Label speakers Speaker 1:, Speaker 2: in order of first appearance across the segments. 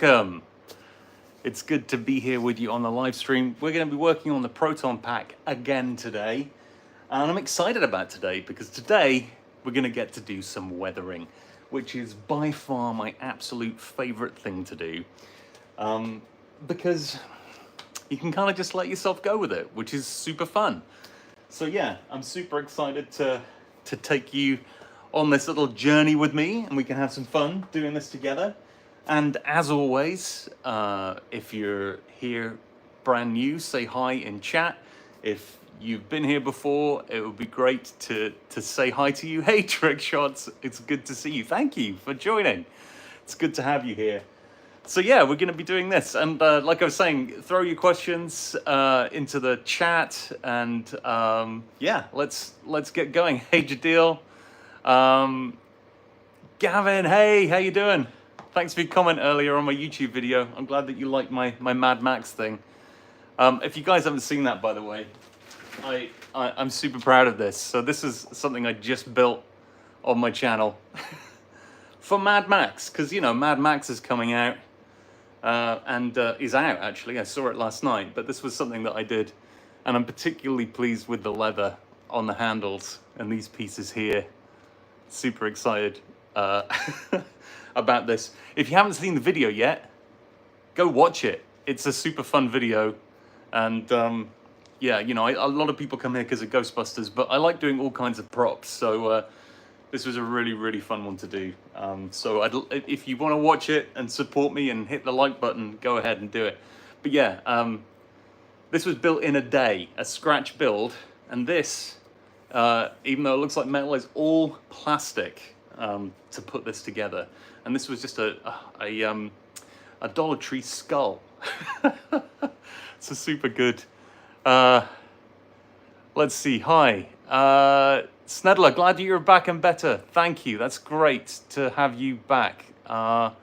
Speaker 1: Welcome. It's good to be here with you on the live stream. We're going to be working on the Proton pack again today. And I'm excited about today because today we're going to get to do some weathering, which is by far my absolute favorite thing to do. Because you can kind of just let yourself go with it, which is super fun. So yeah, I'm super excited to take you on this little journey with me, and we can have some fun doing this together. And as always, if you're here brand new, say hi in chat. If you've been here before, it would be great to say hi to you. Hey, Trick Shots, it's good to see you. Thank you for joining. It's good to have you here. So yeah, we're going to be doing this. And like I was saying, throw your questions into the chat. And yeah, let's get going. Hey, Jadil. Gavin, hey, how you doing? Thanks for your comment earlier on my YouTube video. I'm glad that you liked my Mad Max thing. If you guys haven't seen that, by the way, I'm super proud of this. So this is something I just built on my channel for Mad Max, because you know Mad Max is coming out and is out actually. I saw it last night, but this was something that I did, and I'm particularly pleased with the leather on the handles and these pieces here. Super excited about this. If you haven't seen the video yet, go watch it. It's a super fun video, and yeah, you know, a lot of people come here because of Ghostbusters, but I like doing all kinds of props, so this was a really fun one to do. So if you want to watch it and support me and hit the like button, go ahead and do it. But yeah, this was built in a day, a scratch build, and this, even though it looks like metal, is all plastic to put this together. And this was just a Dollar Tree skull. It's a super good. Let's see. Hi, Snedler. Glad you're back and better. Thank you. That's great to have you back. Gavin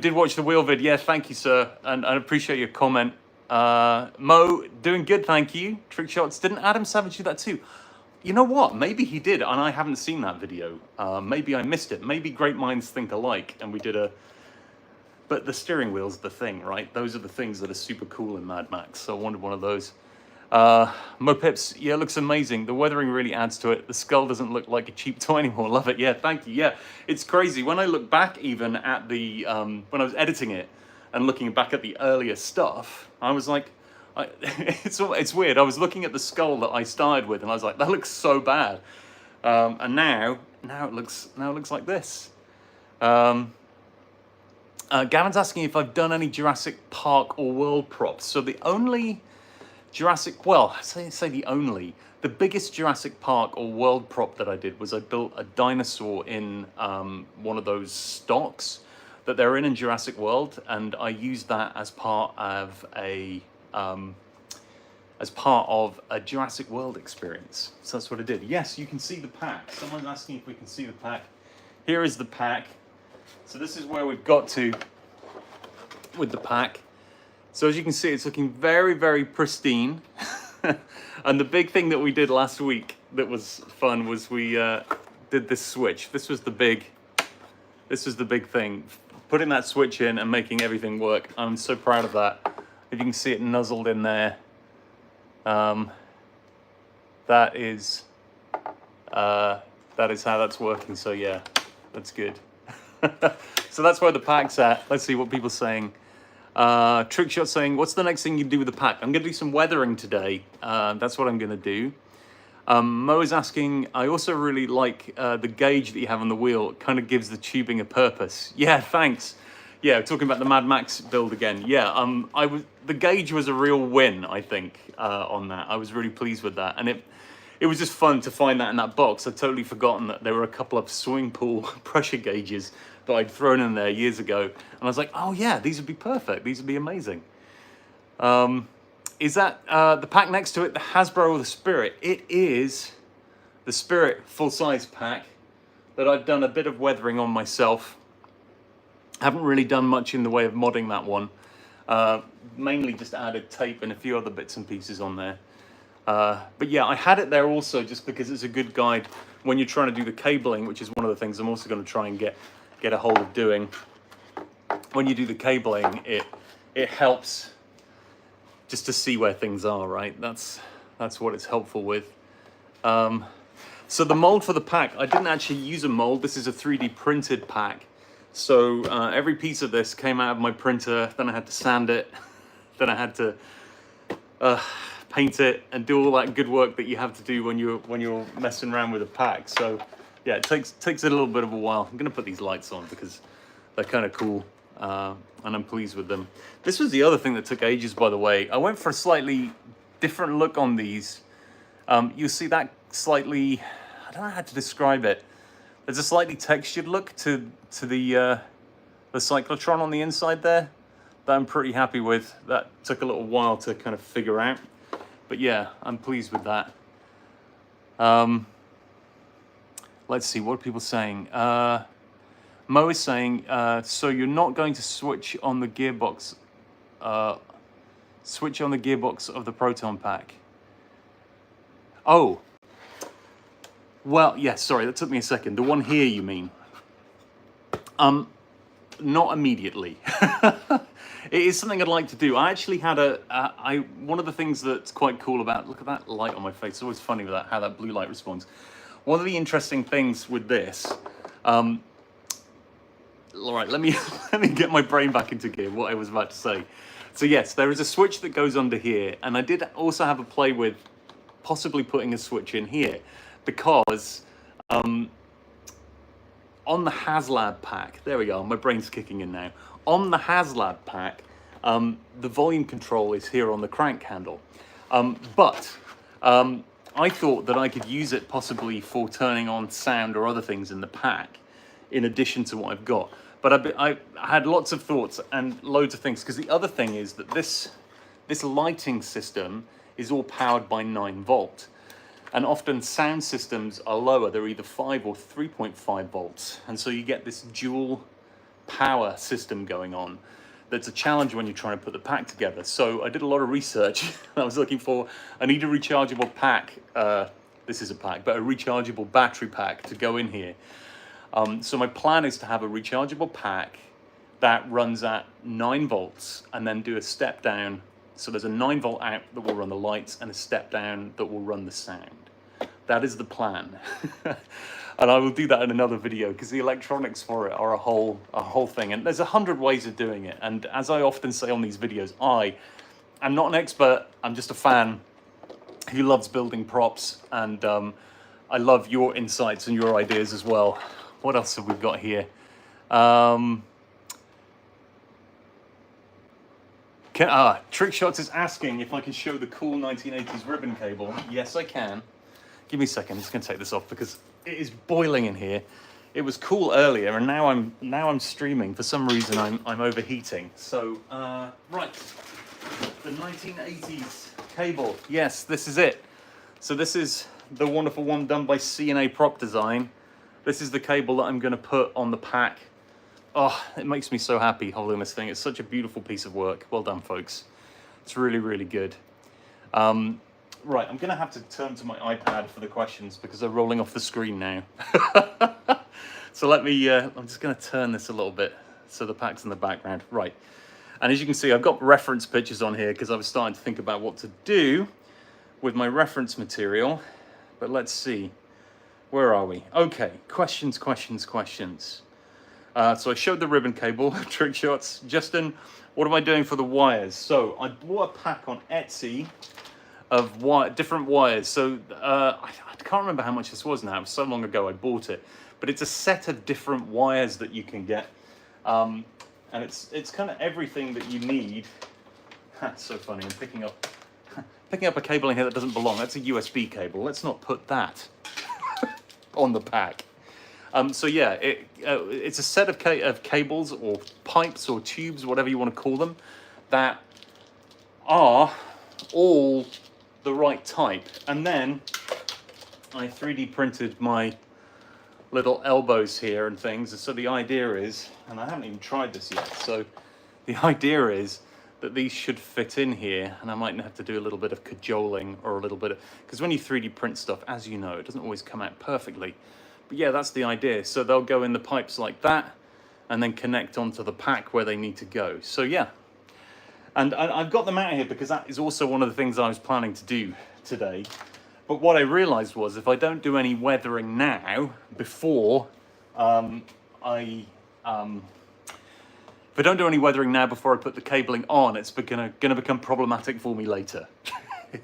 Speaker 1: did watch the wheel vid. Yeah, thank you, sir, and I appreciate your comment. Mo, doing good, thank you. Trick Shots. Didn't Adam Savage do that too? You know what? Maybe he did, and I haven't seen that video. Maybe I missed it. Maybe great minds think alike, and we did a... But the steering wheel's the thing, right? Those are the things that are super cool in Mad Max, so I wanted one of those. Mo Pips, yeah, it looks amazing. The weathering really adds to it. The skull doesn't look like a cheap toy anymore. Love it. Yeah, thank you. Yeah, it's crazy. When I look back even at the... when I was editing it and looking back at the earlier stuff, I was like... it's weird. I was looking at the skull that I started with, and I was like, "That looks so bad," and now it looks like this. Gavin's asking if I've done any Jurassic Park or World props. So the only Jurassic, well, the biggest Jurassic Park or World prop that I did was I built a dinosaur in one of those stocks that they're in Jurassic World, and I used that as part of a Jurassic World experience. So that's what I did. Yes, you can see the pack. Someone's asking if we can see the pack. Here is the pack. So this is where we've got to with the pack. So as you can see, it's looking very pristine. And the big thing that we did last week that was fun was we did this switch. This was the big thing. Putting that switch in and making everything work. I'm so proud of that. If you can see it nuzzled in there, that is how that's working. So yeah, that's good. So that's where the pack's at. Let's see what people are saying. Trickshot saying, what's the next thing you do with the pack? I'm going to do some weathering today. That's what I'm going to do. Mo is asking, I also really like the gauge that you have on the wheel. It kind of gives the tubing a purpose. Yeah, thanks. Yeah, talking about the Mad Max build again. Yeah, the gauge was a real win, I think, on that. I was really pleased with that, and it was just fun to find that in that box. I'd totally forgotten that there were a couple of swimming pool pressure gauges that I'd thrown in there years ago, and I was like, oh yeah, these would be perfect. These would be amazing. Is that the pack next to it, the Hasbro or the Spirit? It is the Spirit full-size pack that I've done a bit of weathering on myself. Haven't really done much in the way of modding that one. Mainly just added tape and a few other bits and pieces on there. But yeah, I had it there also just because it's a good guide when you're trying to do the cabling, which is one of the things I'm also going to try and get get a hold of doing. When you do the cabling, it helps just to see where things are, right? That's what it's helpful with. So the mold for the pack, I didn't actually use a mold. This is a 3D printed pack. So every piece of this came out of my printer, then I had to sand it, then I had to paint it and do all that good work that you have to do when you're messing around with a pack. So yeah, it takes a little bit of a while. I'm gonna put these lights on because they're kind of cool, and I'm pleased with them. This was the other thing that took ages, by the way. I went for a slightly different look on these. You'll see that slightly, I don't know how to describe it. There's a slightly textured look to the cyclotron on the inside there that I'm pretty happy with. That took a little while to kind of figure out, but yeah, I'm pleased with that. Let's see, what are people saying? Mo is saying, so you're not going to switch on the gearbox of the Proton pack? Oh, well, yeah, sorry, that took me a second. The one here, you mean? Not immediately. It is something I'd like to do. I actually had one of the things that's quite cool about, look at that light on my face. It's always funny with that, how that blue light responds. One of the interesting things with this, all right, let me get my brain back into gear, what I was about to say. So yes, there is a switch that goes under here, and I did also have a play with possibly putting a switch in here, because on the HasLab pack, there we go, my brain's kicking in now. On the HasLab pack, the volume control is here on the crank handle. But I thought that I could use it possibly for turning on sound or other things in the pack, in addition to what I've got. But I had lots of thoughts and loads of things, because the other thing is that this lighting system is all powered by 9 volt. And often sound systems are lower, they're either 5 or 3.5 volts. And so you get this dual power system going on. That's a challenge when you're trying to put the pack together. So I did a lot of research. I was looking for, I need a rechargeable pack. This is a pack, but a rechargeable battery pack to go in here. So my plan is to have a rechargeable pack that runs at 9 volts and then do a step down. So there's a 9 volt out that will run the lights and a step down that will run the sound. That is the plan. And I will do that in another video, because the electronics for it are a whole thing. And there's 100 ways of doing it. And as I often say on these videos, I'm not an expert. I'm just a fan who loves building props. And I love your insights and your ideas as well. What else have we got here? Trick Shots is asking if I can show the cool 1980s ribbon cable. Yes, I can. Give me a second. I'm just going to take this off because it is boiling in here. It was cool earlier, and now I'm streaming. For some reason, I'm overheating. So right, the 1980s cable. Yes, this is it. So this is the wonderful one done by C&A Prop Design. This is the cable that I'm going to put on the pack. Oh, it makes me so happy holding this thing. It's such a beautiful piece of work. Well done, folks. It's really, really good. Right, I'm going to have to turn to my iPad for the questions because they're rolling off the screen now. So let me, I'm just going to turn this a little bit so the pack's in the background. Right, and as you can see, I've got reference pictures on here because I was starting to think about what to do with my reference material. But let's see, where are we? Okay, questions. So I showed the ribbon cable, Trick Shots. Justin, what am I doing for the wires? So I bought a pack on Etsy of different wires. So I can't remember how much this was now. It was so long ago I bought it. But it's a set of different wires that you can get. And it's kind of everything that you need. That's so funny. I'm picking up a cable in here that doesn't belong. That's a USB cable. Let's not put that on the pack. So yeah, it's a set of cables or pipes or tubes, whatever you want to call them, that are all the right type. And then I 3D printed my little elbows here and things. So the idea is, and I haven't even tried this yet, so the idea is that these should fit in here, and I might have to do a little bit of cajoling or a little bit of, because when you 3D print stuff, as you know, it doesn't always come out perfectly. But yeah, that's the idea. So they'll go in the pipes like that, and then connect onto the pack where they need to go. So yeah, and I've got them out here because that is also one of the things I was planning to do today. But what I realized was if I don't do any weathering now, before if I don't do any weathering now before I put the cabling on, it's gonna become problematic for me later.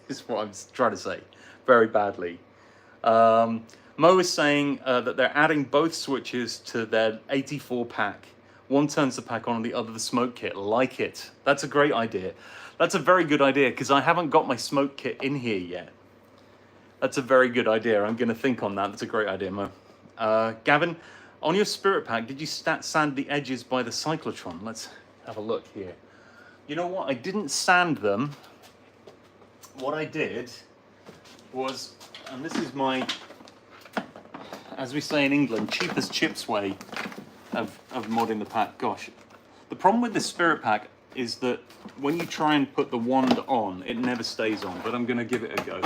Speaker 1: Is what I'm trying to say, very badly. Mo is saying that they're adding both switches to their 84 pack. One turns the pack on and the other the smoke kit. Like it. That's a great idea. That's a very good idea because I haven't got my smoke kit in here yet. That's a very good idea. I'm going to think on that. That's a great idea, Mo. Gavin, on your Spirit Pack, did you sand the edges by the cyclotron? Let's have a look here. You know what? I didn't sand them. What I did was, and this is my, as we say in England, cheapest chips way of modding the pack. Gosh, the problem with the Spirit Pack is that when you try and put the wand on, it never stays on, but I'm going to give it a go.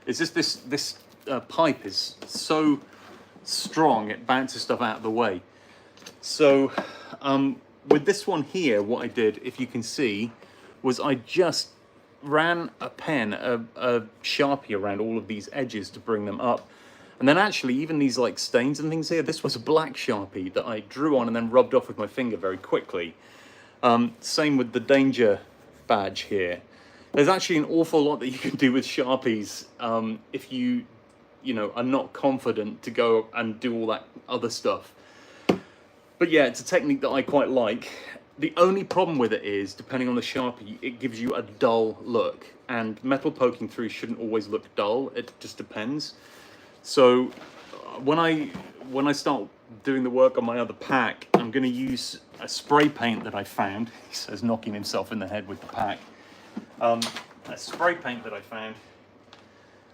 Speaker 1: It's just this pipe is so strong, it bounces stuff out of the way. So with this one here, what I did, if you can see, was I just ran a pen, a Sharpie around all of these edges to bring them up. And then actually, even these like stains and things here, this was a black Sharpie that I drew on and then rubbed off with my finger very quickly. Same with the danger badge here. There's actually an awful lot that you can do with Sharpies if you know, are not confident to go and do all that other stuff. But yeah, it's a technique that I quite like. The only problem with it is, depending on the Sharpie, it gives you a dull look. And metal poking through shouldn't always look dull, it just depends. So when I start doing the work on my other pack, I'm going to use a spray paint that I found. He says knocking himself in the head with the pack. A spray paint that I found.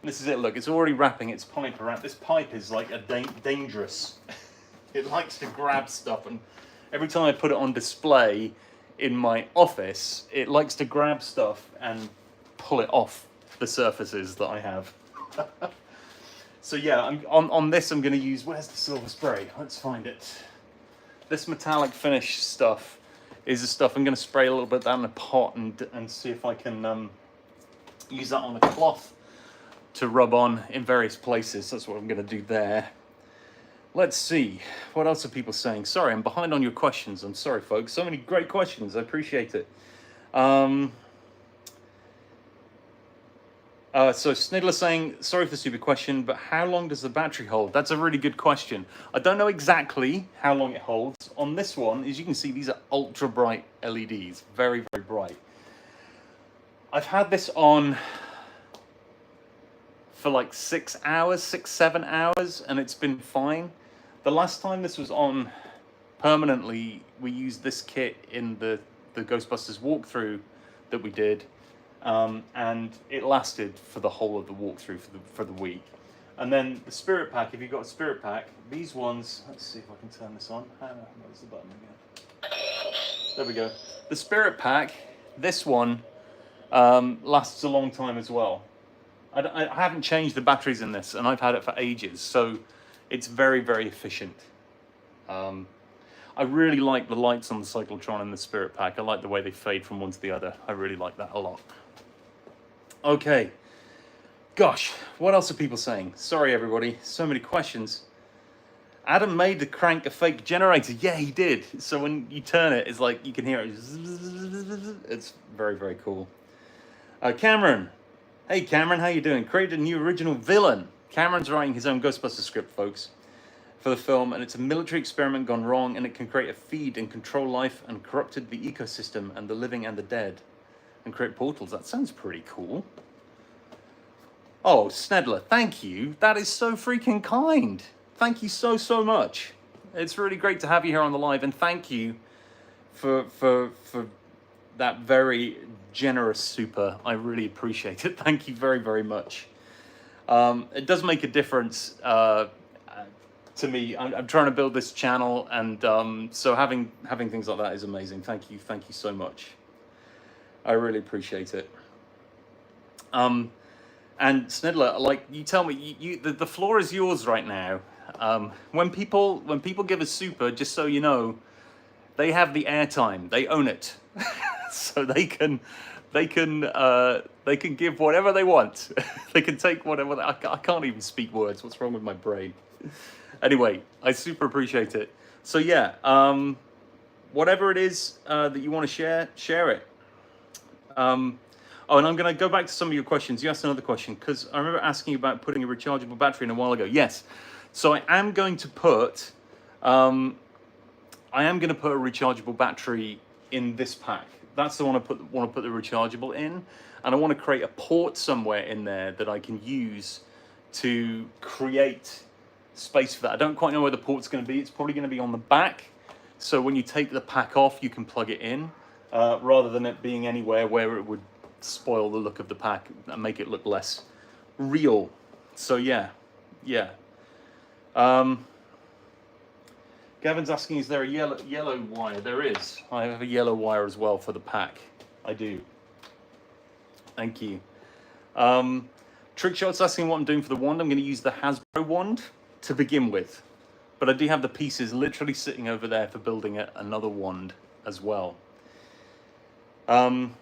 Speaker 1: This is it, look, it's already wrapping its pipe around. This pipe is like a dangerous. It likes to grab stuff, and every time I put it on display in my office, it likes to grab stuff and pull it off the surfaces that I have. So yeah, on this I'm going to use, where's the silver spray? Let's find it. This metallic finish stuff is the stuff I'm going to spray a little bit down in a pot and see if I can use that on a cloth to rub on in various places. That's what I'm going to do there. Let's see, what else are people saying? Sorry, I'm behind on your questions. I'm sorry, folks. So many great questions. I appreciate it. So Snidler saying, sorry for the stupid question, but how long does the battery hold? That's a really good question. I don't know exactly how long it holds. On this one, as you can see, these are ultra bright LEDs. Very, very bright. I've had this on for like 6 hours, 7 hours, and it's been fine. The last time this was on permanently, we used this kit in the Ghostbusters walkthrough that we did. And it lasted for the whole of the walkthrough for the week. And then the Spirit Pack, if you've got a Spirit Pack, these ones, let's see if I can turn this on. Where's the button again? There we go. The Spirit Pack, this one, lasts a long time as well. I haven't changed the batteries in this, and I've had it for ages, so it's very, very efficient. I really like the lights on the cyclotron and the Spirit Pack. I like the way they fade from one to the other. I really like that a lot. Okay. Gosh, what else are people saying? Sorry, everybody. So many questions. Adam made the crank a fake generator. Yeah, he did. So when you turn it, it's like you can hear it. It's very, very cool. Cameron. Hey, Cameron, how you doing? Created a new original villain. Cameron's writing his own Ghostbusters script, folks, for the film, and it's a military experiment gone wrong, and it can create a feed and control life and corrupted the ecosystem and the living and the dead and create portals. That sounds pretty cool. Oh, Snedler, thank you. That is so freaking kind. Thank you so, so much. It's really great to have you here on the live, and thank you for that very generous super. I really appreciate it. Thank you very, very much. It does make a difference to me. I'm trying to build this channel, and so having things like that is amazing. Thank you so much. I really appreciate it. And Snidler, like, you tell me, the floor is yours right now. When people give a super, just so you know, they have the airtime. They own it, so they can give whatever they want. They can take whatever. I can't even speak words. What's wrong with my brain? Anyway, I super appreciate it. So yeah, whatever it is that you want to share it. Oh, and I'm going to go back to some of your questions. You asked another question, because I remember asking you about putting a rechargeable battery in a while ago. Yes. So I am going to put a rechargeable battery in this pack. That's the one I want to put the rechargeable in. And I want to create a port somewhere in there that I can use to create space for that. I don't quite know where the port's going to be. It's probably going to be on the back. So when you take the pack off, you can plug it in, rather than it being anywhere where it would spoil the look of the pack and make it look less real. So yeah. Gavin's asking, is there a yellow wire? There is. I have a yellow wire as well for the pack. I do. Thank you. Trickshot's asking what I'm doing for the wand. I'm going to use the Hasbro wand to begin with, but I do have the pieces literally sitting over there for building another wand as well. Pingard,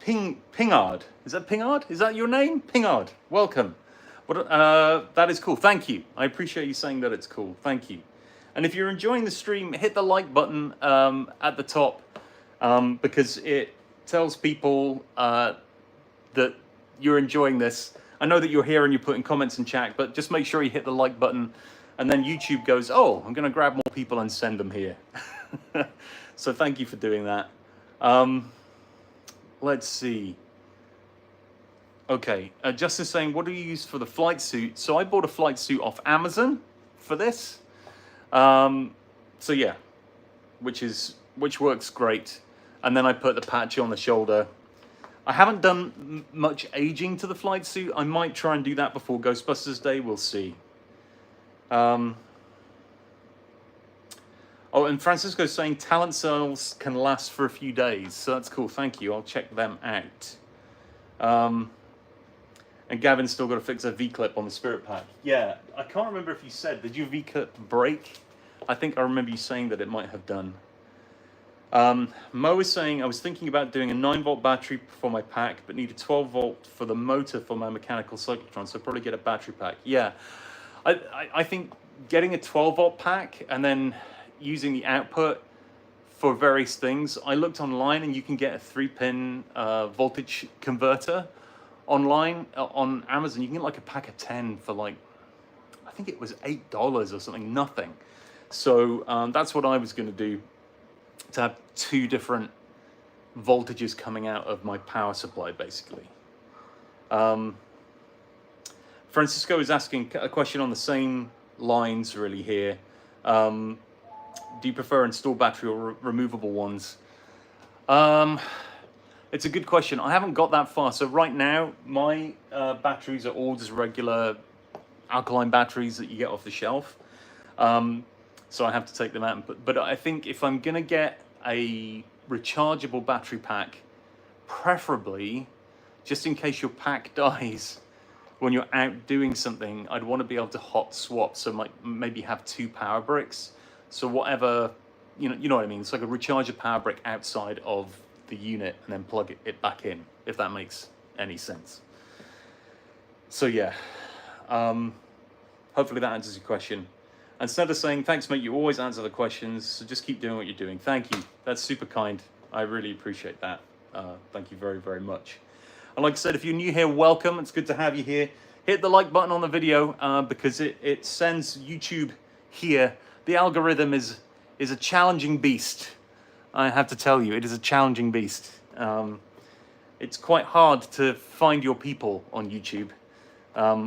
Speaker 1: Pingard. Is that Pingard? Is that your name? Pingard, welcome. That is cool. Thank you. I appreciate you saying that it's cool. Thank you. And if you're enjoying the stream, hit the like button at the top, because it tells people that you're enjoying this. I know that you're here and you're putting comments in chat, but just make sure you hit the like button, and then YouTube goes, oh, I'm going to grab more people and send them here. So thank you for doing that. Let's see. Okay, Justin's saying, what do you use for the flight suit? So I bought a flight suit off Amazon for this. So yeah, which works great. And then I put the patch on the shoulder. I haven't done much aging to the flight suit. I might try and do that before Ghostbusters Day. We'll see. Oh, and Francisco's saying talent cells can last for a few days. So that's cool. Thank you. I'll check them out. And Gavin's still got to fix a V-clip on the Spirit Pack. Yeah, I can't remember if you said, did your V-clip break? I think I remember you saying that it might have done. Mo is saying, I was thinking about doing a 9-volt battery for my pack, but need a 12-volt for the motor for my mechanical cyclotron, so I'll probably get a battery pack. Yeah, I think getting a 12-volt pack and then using the output for various things. I looked online and you can get a 3-pin voltage converter online on Amazon. You can get like a pack of 10 for like, I think it was $8 or something, nothing. So that's what I was going to do, to have 2 different voltages coming out of my power supply, basically. Francisco is asking a question on the same lines really here. Do you prefer installed battery or removable ones? It's a good question. I haven't got that far. So right now, my batteries are all just regular alkaline batteries that you get off the shelf. So I have to take them out and put, but I think if I'm gonna get a rechargeable battery pack, preferably, just in case your pack dies when you're out doing something, I'd want to be able to hot swap. So maybe have 2 power bricks. So whatever, you know what I mean? It's like a recharger power brick outside of the unit and then plug it back in, if that makes any sense. So yeah, hopefully that answers your question. And Instead of saying, thanks mate, you always answer the questions, so just keep doing what you're doing. Thank you, that's super kind. I really appreciate that. Thank you very, very much. And like I said, if you're new here, welcome. It's good to have you here. Hit the like button on the video because it sends YouTube here. The algorithm is a challenging beast. I have to tell you, it is a challenging beast. It's quite hard to find your people on YouTube,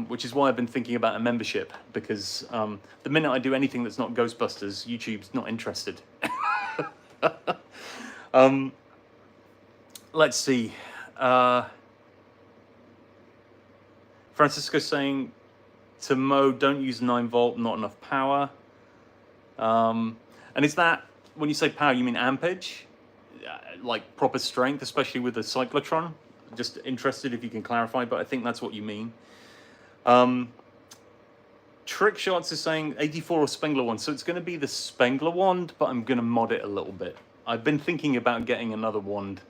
Speaker 1: which is why I've been thinking about a membership, because the minute I do anything that's not Ghostbusters, YouTube's not interested. Let's see. Francisco's saying to Mo, don't use 9-volt, not enough power. And is that, when you say power, you mean ampage? Like proper strength, especially with the cyclotron? Just interested if you can clarify, but I think that's what you mean. Trick Shots is saying 84 or Spengler one. So it's going to be the Spengler wand, but I'm going to mod it a little bit. I've been thinking about getting another wand.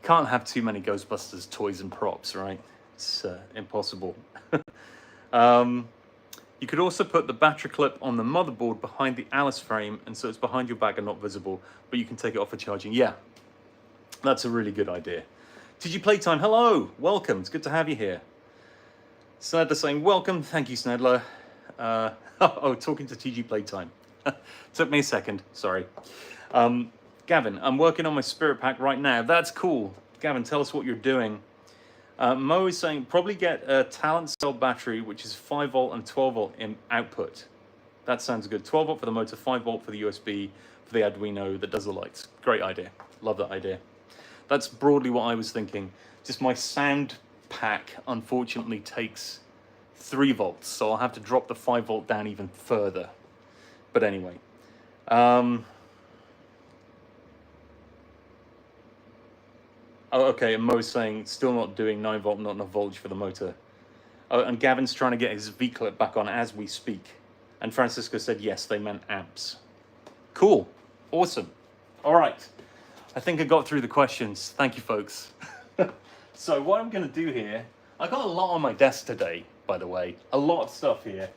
Speaker 1: Can't have too many Ghostbusters toys and props, right? It's impossible. You could also put the battery clip on the motherboard behind the Alice frame, and so it's behind your back and not visible, but you can take it off for charging. Yeah, that's a really good idea. TG Playtime, hello, welcome. It's good to have you here. Snedler saying welcome. Thank you, Snedler. Talking to TG Playtime. Took me a second, sorry. Gavin, I'm working on my Spirit Pack right now. That's cool. Gavin, tell us what you're doing. Mo is saying probably get a Talent Cell battery, which is 5 volt and 12 volt in output. That sounds good. 12 volt for the motor, 5 volt for the USB, for the Arduino that does the lights. Great idea. Love that idea. That's broadly what I was thinking. Just my sound pack, unfortunately, takes 3 volts, so I'll have to drop the 5 volt down even further. But anyway. Oh, okay, and Mo's saying, still not doing 9 volt, not enough voltage for the motor. Oh, and Gavin's trying to get his V-clip back on as we speak. And Francisco said, yes, they meant amps. Cool. Awesome. All right. I think I got through the questions. Thank you, folks. So what I'm going to do here, I got a lot on my desk today, by the way. A lot of stuff here.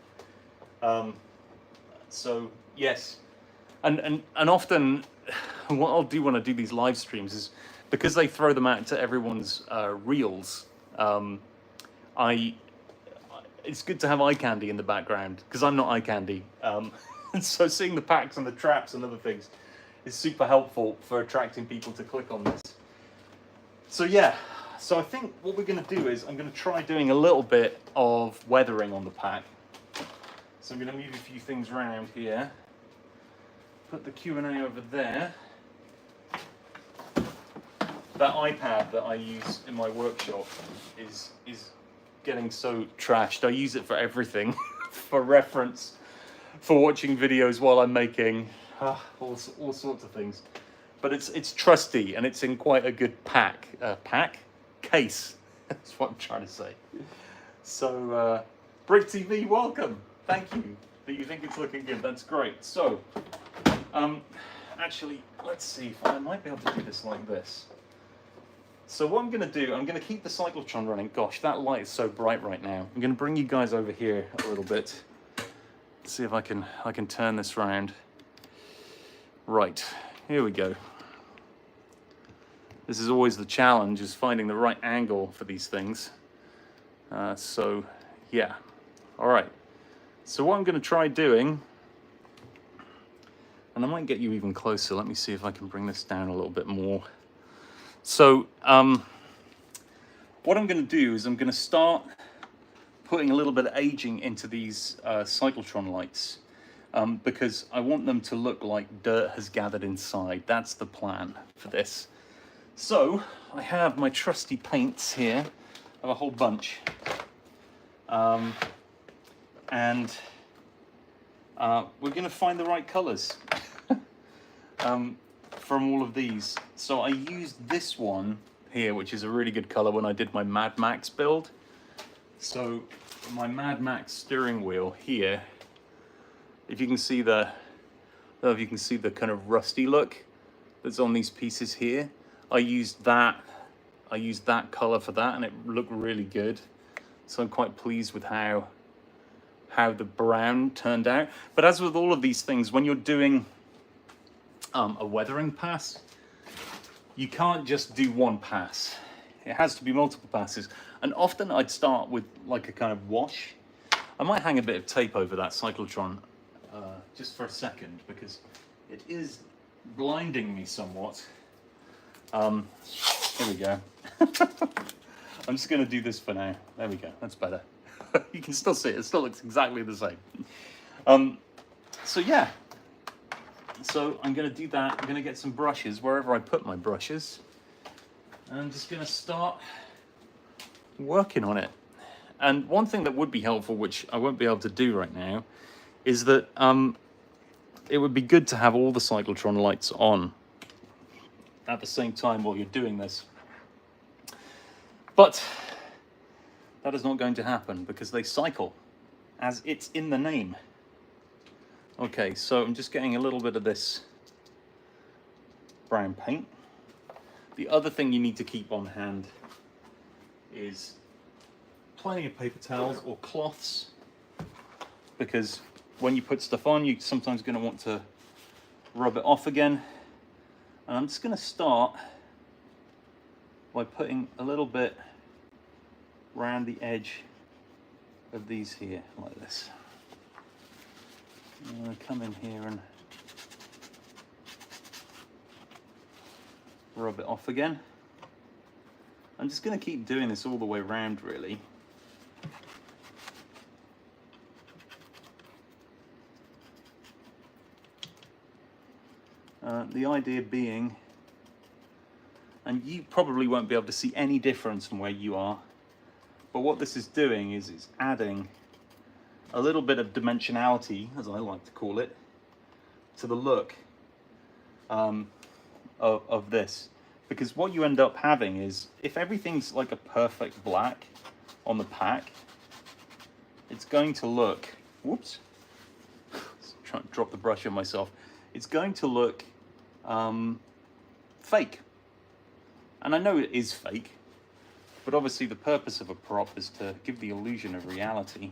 Speaker 1: So, yes. And often, what I'll do when I do these live streams is, because they throw them out to everyone's reels, it's good to have eye candy in the background, because I'm not eye candy. So seeing the packs and the traps and other things is super helpful for attracting people to click on this. So yeah, so I think what we're going to do is I'm going to try doing a little bit of weathering on the pack. So I'm going to move a few things around here. Put the Q&A over there. That iPad that I use in my workshop is getting so trashed. I use it for everything, for reference, for watching videos while I'm making all sorts of things. But it's trusty and it's in quite a good case. That's what I'm trying to say. So Brick TV, welcome. Thank you that you think it's looking good. That's great. So actually, let's see if I might be able to do this like this. So what I'm going to do, I'm going to keep the cyclotron running. Gosh, that light is so bright right now. I'm going to bring you guys over here a little bit. See if I can turn this round. Right, here we go. This is always the challenge, is finding the right angle for these things. So, yeah. All right. So what I'm going to try doing, and I might get you even closer. Let me see if I can bring this down a little bit more. So what I'm going to do is I'm going to start putting a little bit of aging into these cyclotron lights because I want them to look like dirt has gathered inside. That's the plan for this. So I have my trusty paints here. I have a whole bunch. And we're going to find the right colors. From all of these. So I used this one here, which is a really good color when I did my Mad Max build. So my Mad Max steering wheel here, if you can see the kind of rusty look that's on these pieces here, I used that color for that, and it looked really good. So I'm quite pleased with how the brown turned out. But as with all of these things, when you're doing a weathering pass, you can't just do one pass. It has to be multiple passes. And often I'd start with like a kind of wash. I might hang a bit of tape over that cyclotron just for a second, because it is blinding me somewhat. Here we go. I'm just going to do this for now. There we go. That's better. You can still see it. It still looks exactly the same. So yeah. So I'm going to do that. I'm going to get some brushes wherever I put my brushes. And I'm just going to start working on it. And one thing that would be helpful, which I won't be able to do right now, is that it would be good to have all the cyclotron lights on at the same time while you're doing this. But that is not going to happen because they cycle. as it's in the name. Okay, so I'm just getting a little bit of this brown paint. The other thing you need to keep on hand is plenty of paper towels or cloths, because when you put stuff on, you're sometimes going to want to rub it off again. And I'm just going to start by putting a little bit around the edge of these here, like this. I'm going to come in here and rub it off again. I'm just going to keep doing this all the way around, really. The idea being, and you probably won't be able to see any difference from where you are, but what this is doing is it's adding a little bit of dimensionality, as I like to call it, to the look of this. Because what you end up having is, if everything's like a perfect black on the pack, it's going to look, whoops, trying to drop the brush on myself, it's going to look fake. And I know it is fake, but obviously the purpose of a prop is to give the illusion of reality.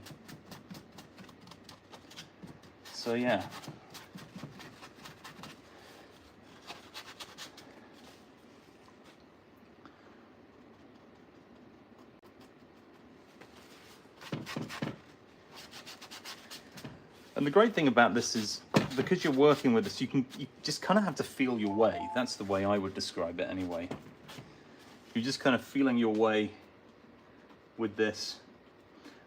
Speaker 1: So yeah. And the great thing about this is, because you're working with this, you just kind of have to feel your way. That's the way I would describe it anyway. You're just kind of feeling your way with this.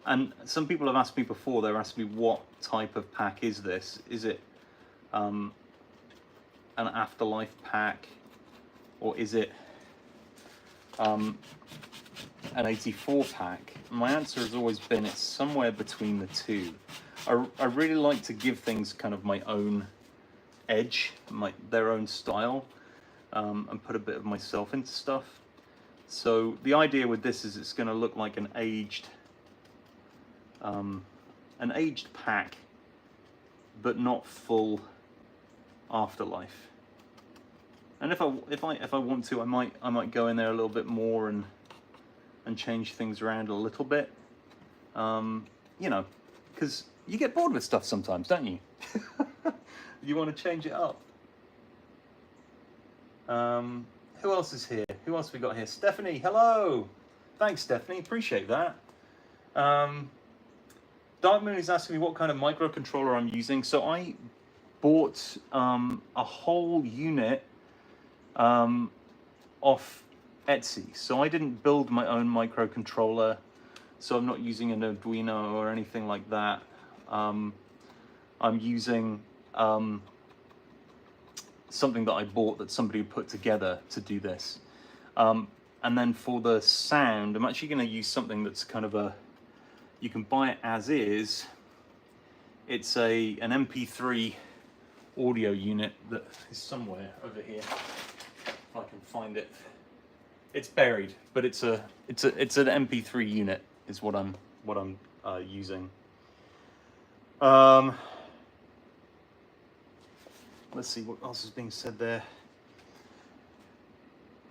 Speaker 1: And some people have asked me before, they're asking me, what type of pack is this? Is it an afterlife pack, or is it an 84 pack? And my answer has always been, it's somewhere between the two. I really like to give things kind of my own edge, their own style, and put a bit of myself into stuff. So the idea with this is it's going to look like an aged pack, but not full afterlife. And if I want to, I might go in there a little bit more and change things around a little bit. You know, because you get bored with stuff sometimes, don't you? You want to change it up. Who else is here? Who else have we got here? Stephanie, hello. Thanks, Stephanie. Appreciate that. Dark Moon is asking me what kind of microcontroller I'm using. So I bought a whole unit off Etsy. So I didn't build my own microcontroller. So I'm not using an Arduino or anything like that. I'm using something that I bought that somebody put together to do this. And then for the sound, I'm actually going to use something that's kind of you can buy it as is. It's an MP3 audio unit that is somewhere over here. If I can find it. It's buried, but it's an MP3 unit is what I'm using. Let's see what else is being said there.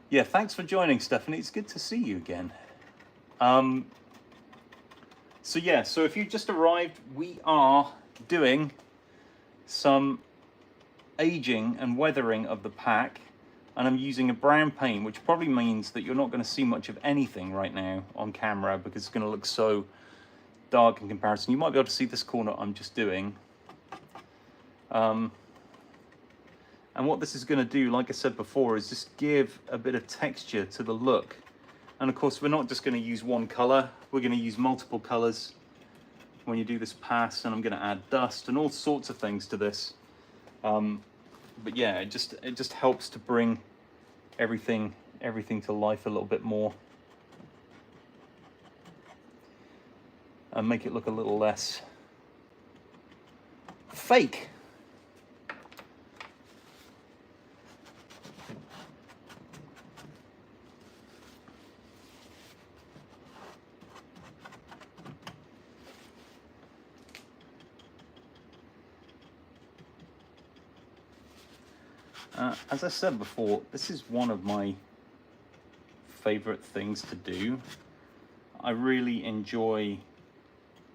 Speaker 1: Yeah, thanks for joining, Stephanie. It's good to see you again. So yeah, so if you just arrived, we are doing some aging and weathering of the pack, and I'm using a brown paint, which probably means that you're not going to see much of anything right now on camera because it's going to look so dark in comparison. You might be able to see this corner I'm just doing. And what this is going to do, like I said before, is just give a bit of texture to the look. And of course, we're not just going to use one color, we're going to use multiple colors when you do this pass, and I'm going to add dust and all sorts of things to this. But yeah, it just helps to bring everything to life a little bit more and make it look a little less fake. As I said before, this is one of my favorite things to do. I really enjoy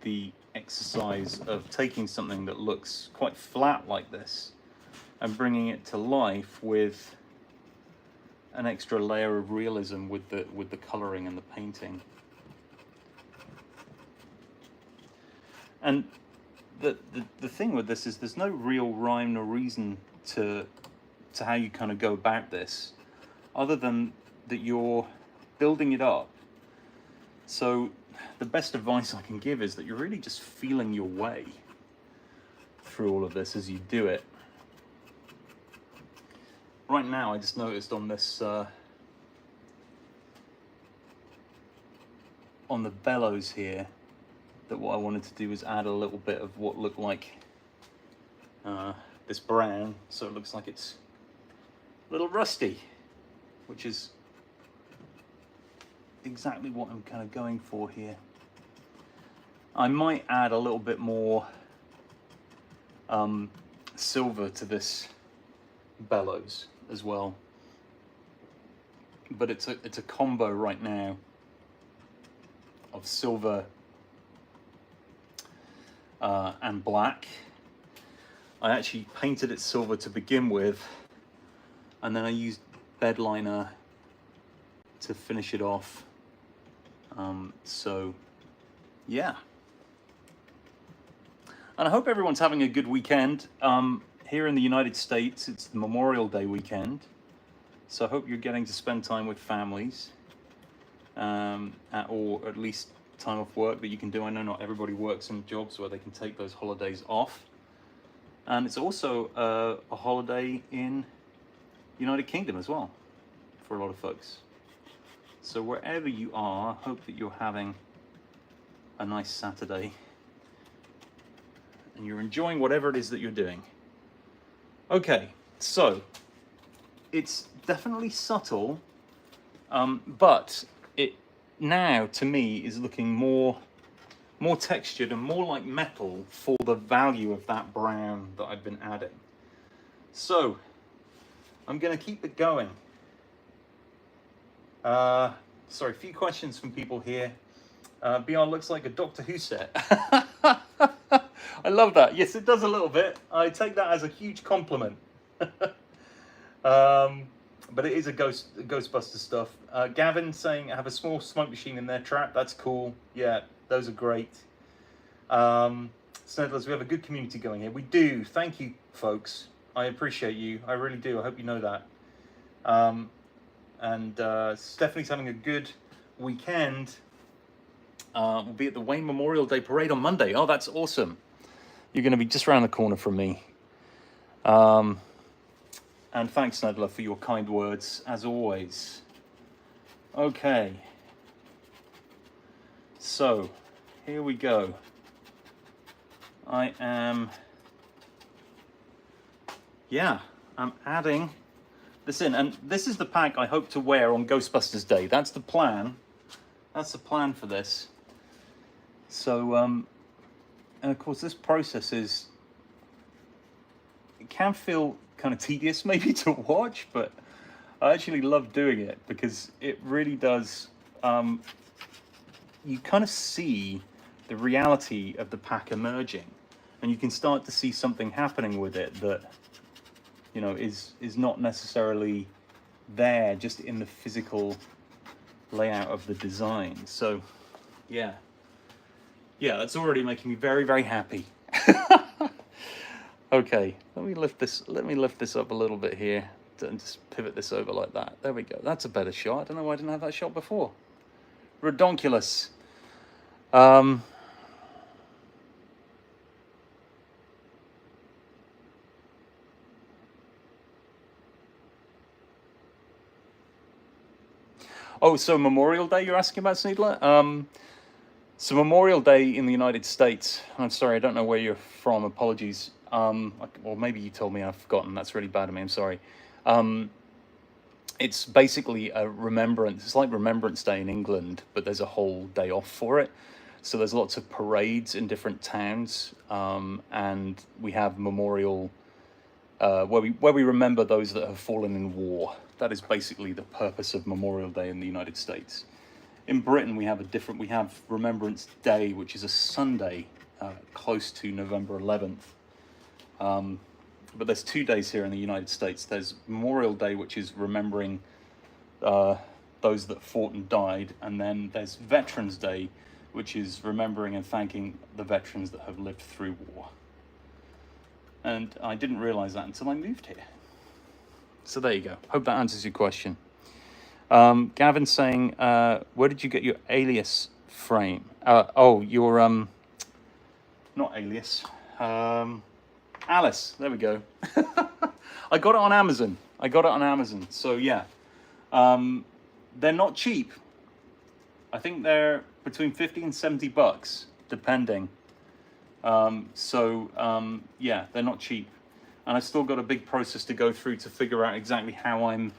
Speaker 1: the exercise of taking something that looks quite flat like this and bringing it to life with an extra layer of realism with the coloring and the painting. And the thing with this is there's no real rhyme or reason to how you kind of go about this, other than that you're building it up. So the best advice I can give is that you're really just feeling your way through all of this as you do it. Right now, I just noticed on this, on the bellows here, that what I wanted to do was add a little bit of what looked like this brown, so it looks like it's a little rusty, which is exactly what I'm kind of going for here. I might add a little bit more silver to this bellows as well, but it's a combo right now of silver and black. I actually painted it silver to begin with, and then I used bed liner to finish it off. So yeah, and I hope everyone's having a good weekend. Here in the United States, it's the Memorial Day weekend, so I hope you're getting to spend time with families, or at least time off work that you can do. I know not everybody works in jobs where they can take those holidays off, and it's also a holiday in United Kingdom as well for a lot of folks. So wherever you are, I hope that you're having a nice Saturday and you're enjoying whatever it is that you're doing. Okay, so it's definitely subtle, but it now to me is looking more textured and more like metal for the value of that brown that I've been adding. So I'm going to keep it going. Sorry, a few questions from people here. BR looks like a Doctor Who set. I love that. Yes, it does a little bit. I take that as a huge compliment. But it is a Ghostbuster stuff. Gavin saying, I have a small smoke machine in their trap. That's cool. Yeah, those are great. Snedlers, we have a good community going here. We do. Thank you, folks. I appreciate you. I really do. I hope you know that. And Stephanie's having a good weekend. We'll be at the Wayne Memorial Day Parade on Monday. Oh, that's awesome. You're going to be just around the corner from me. And thanks, Nedler, for your kind words, as always. Okay. So, here we go. I'm adding this in. And this is the pack I hope to wear on Ghostbusters Day. That's the plan. That's the plan for this. So, and of course, this process it can feel kind of tedious maybe to watch, but I actually love doing it because it really does, you kind of see the reality of the pack emerging, and you can start to see something happening with it that, you know, is not necessarily there just in the physical layout of the design. So yeah, that's already making me very, very happy. Okay, let me lift this up a little bit here and just pivot this over like that. There we go. That's a better shot. I don't know why I didn't have that shot before. Redonkulous. Oh, so Memorial Day you're asking about, Sneedler? So Memorial Day in the United States, I'm sorry, I don't know where you're from, apologies. Or maybe you told me and I've forgotten, that's really bad of me, I'm sorry. It's basically a remembrance, it's like Remembrance Day in England, but there's a whole day off for it. So there's lots of parades in different towns, and we have memorial where we remember those that have fallen in war. That is basically the purpose of Memorial Day in the United States. In Britain, we have Remembrance Day, which is a Sunday, close to November 11th. But there's 2 days here in the United States. There's Memorial Day, which is remembering those that fought and died, and then there's Veterans Day, which is remembering and thanking the veterans that have lived through war. And I didn't realize that until I moved here. So there you go. Hope that answers your question. Gavin's saying, where did you get your alias frame? Your, not alias. Alice, there we go. I got it on Amazon. So yeah, they're not cheap. I think they're between 50 and 70 bucks, depending. Yeah, they're not cheap. And I've still got a big process to go through to figure out exactly how I'm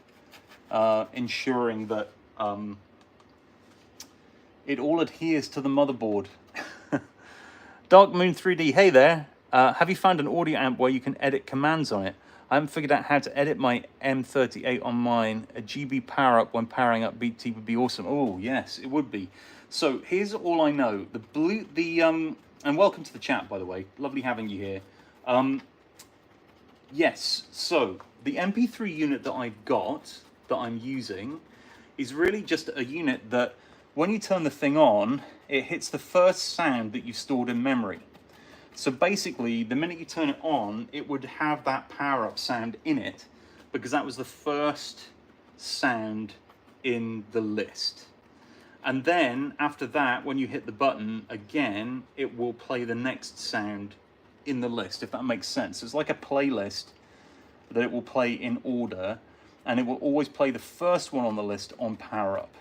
Speaker 1: ensuring that it all adheres to the motherboard. Dark Moon 3D, hey there. Have you found an audio amp where you can edit commands on it? I haven't figured out how to edit my M38 on mine. A GB power up when powering up BT would be awesome. Oh yes, it would be. So here's all I know. And welcome to the chat, by the way. Lovely having you here. Yes, so the MP3 unit that I've got, that I'm using, is really just a unit that when you turn the thing on, it hits the first sound that you've stored in memory. So basically, the minute you turn it on, it would have that power-up sound in it, because that was the first sound in the list. And then, after that, when you hit the button again, it will play the next sound in the list, if that makes sense. So it's like a playlist that it will play in order, and it will always play the first one on the list on power-up.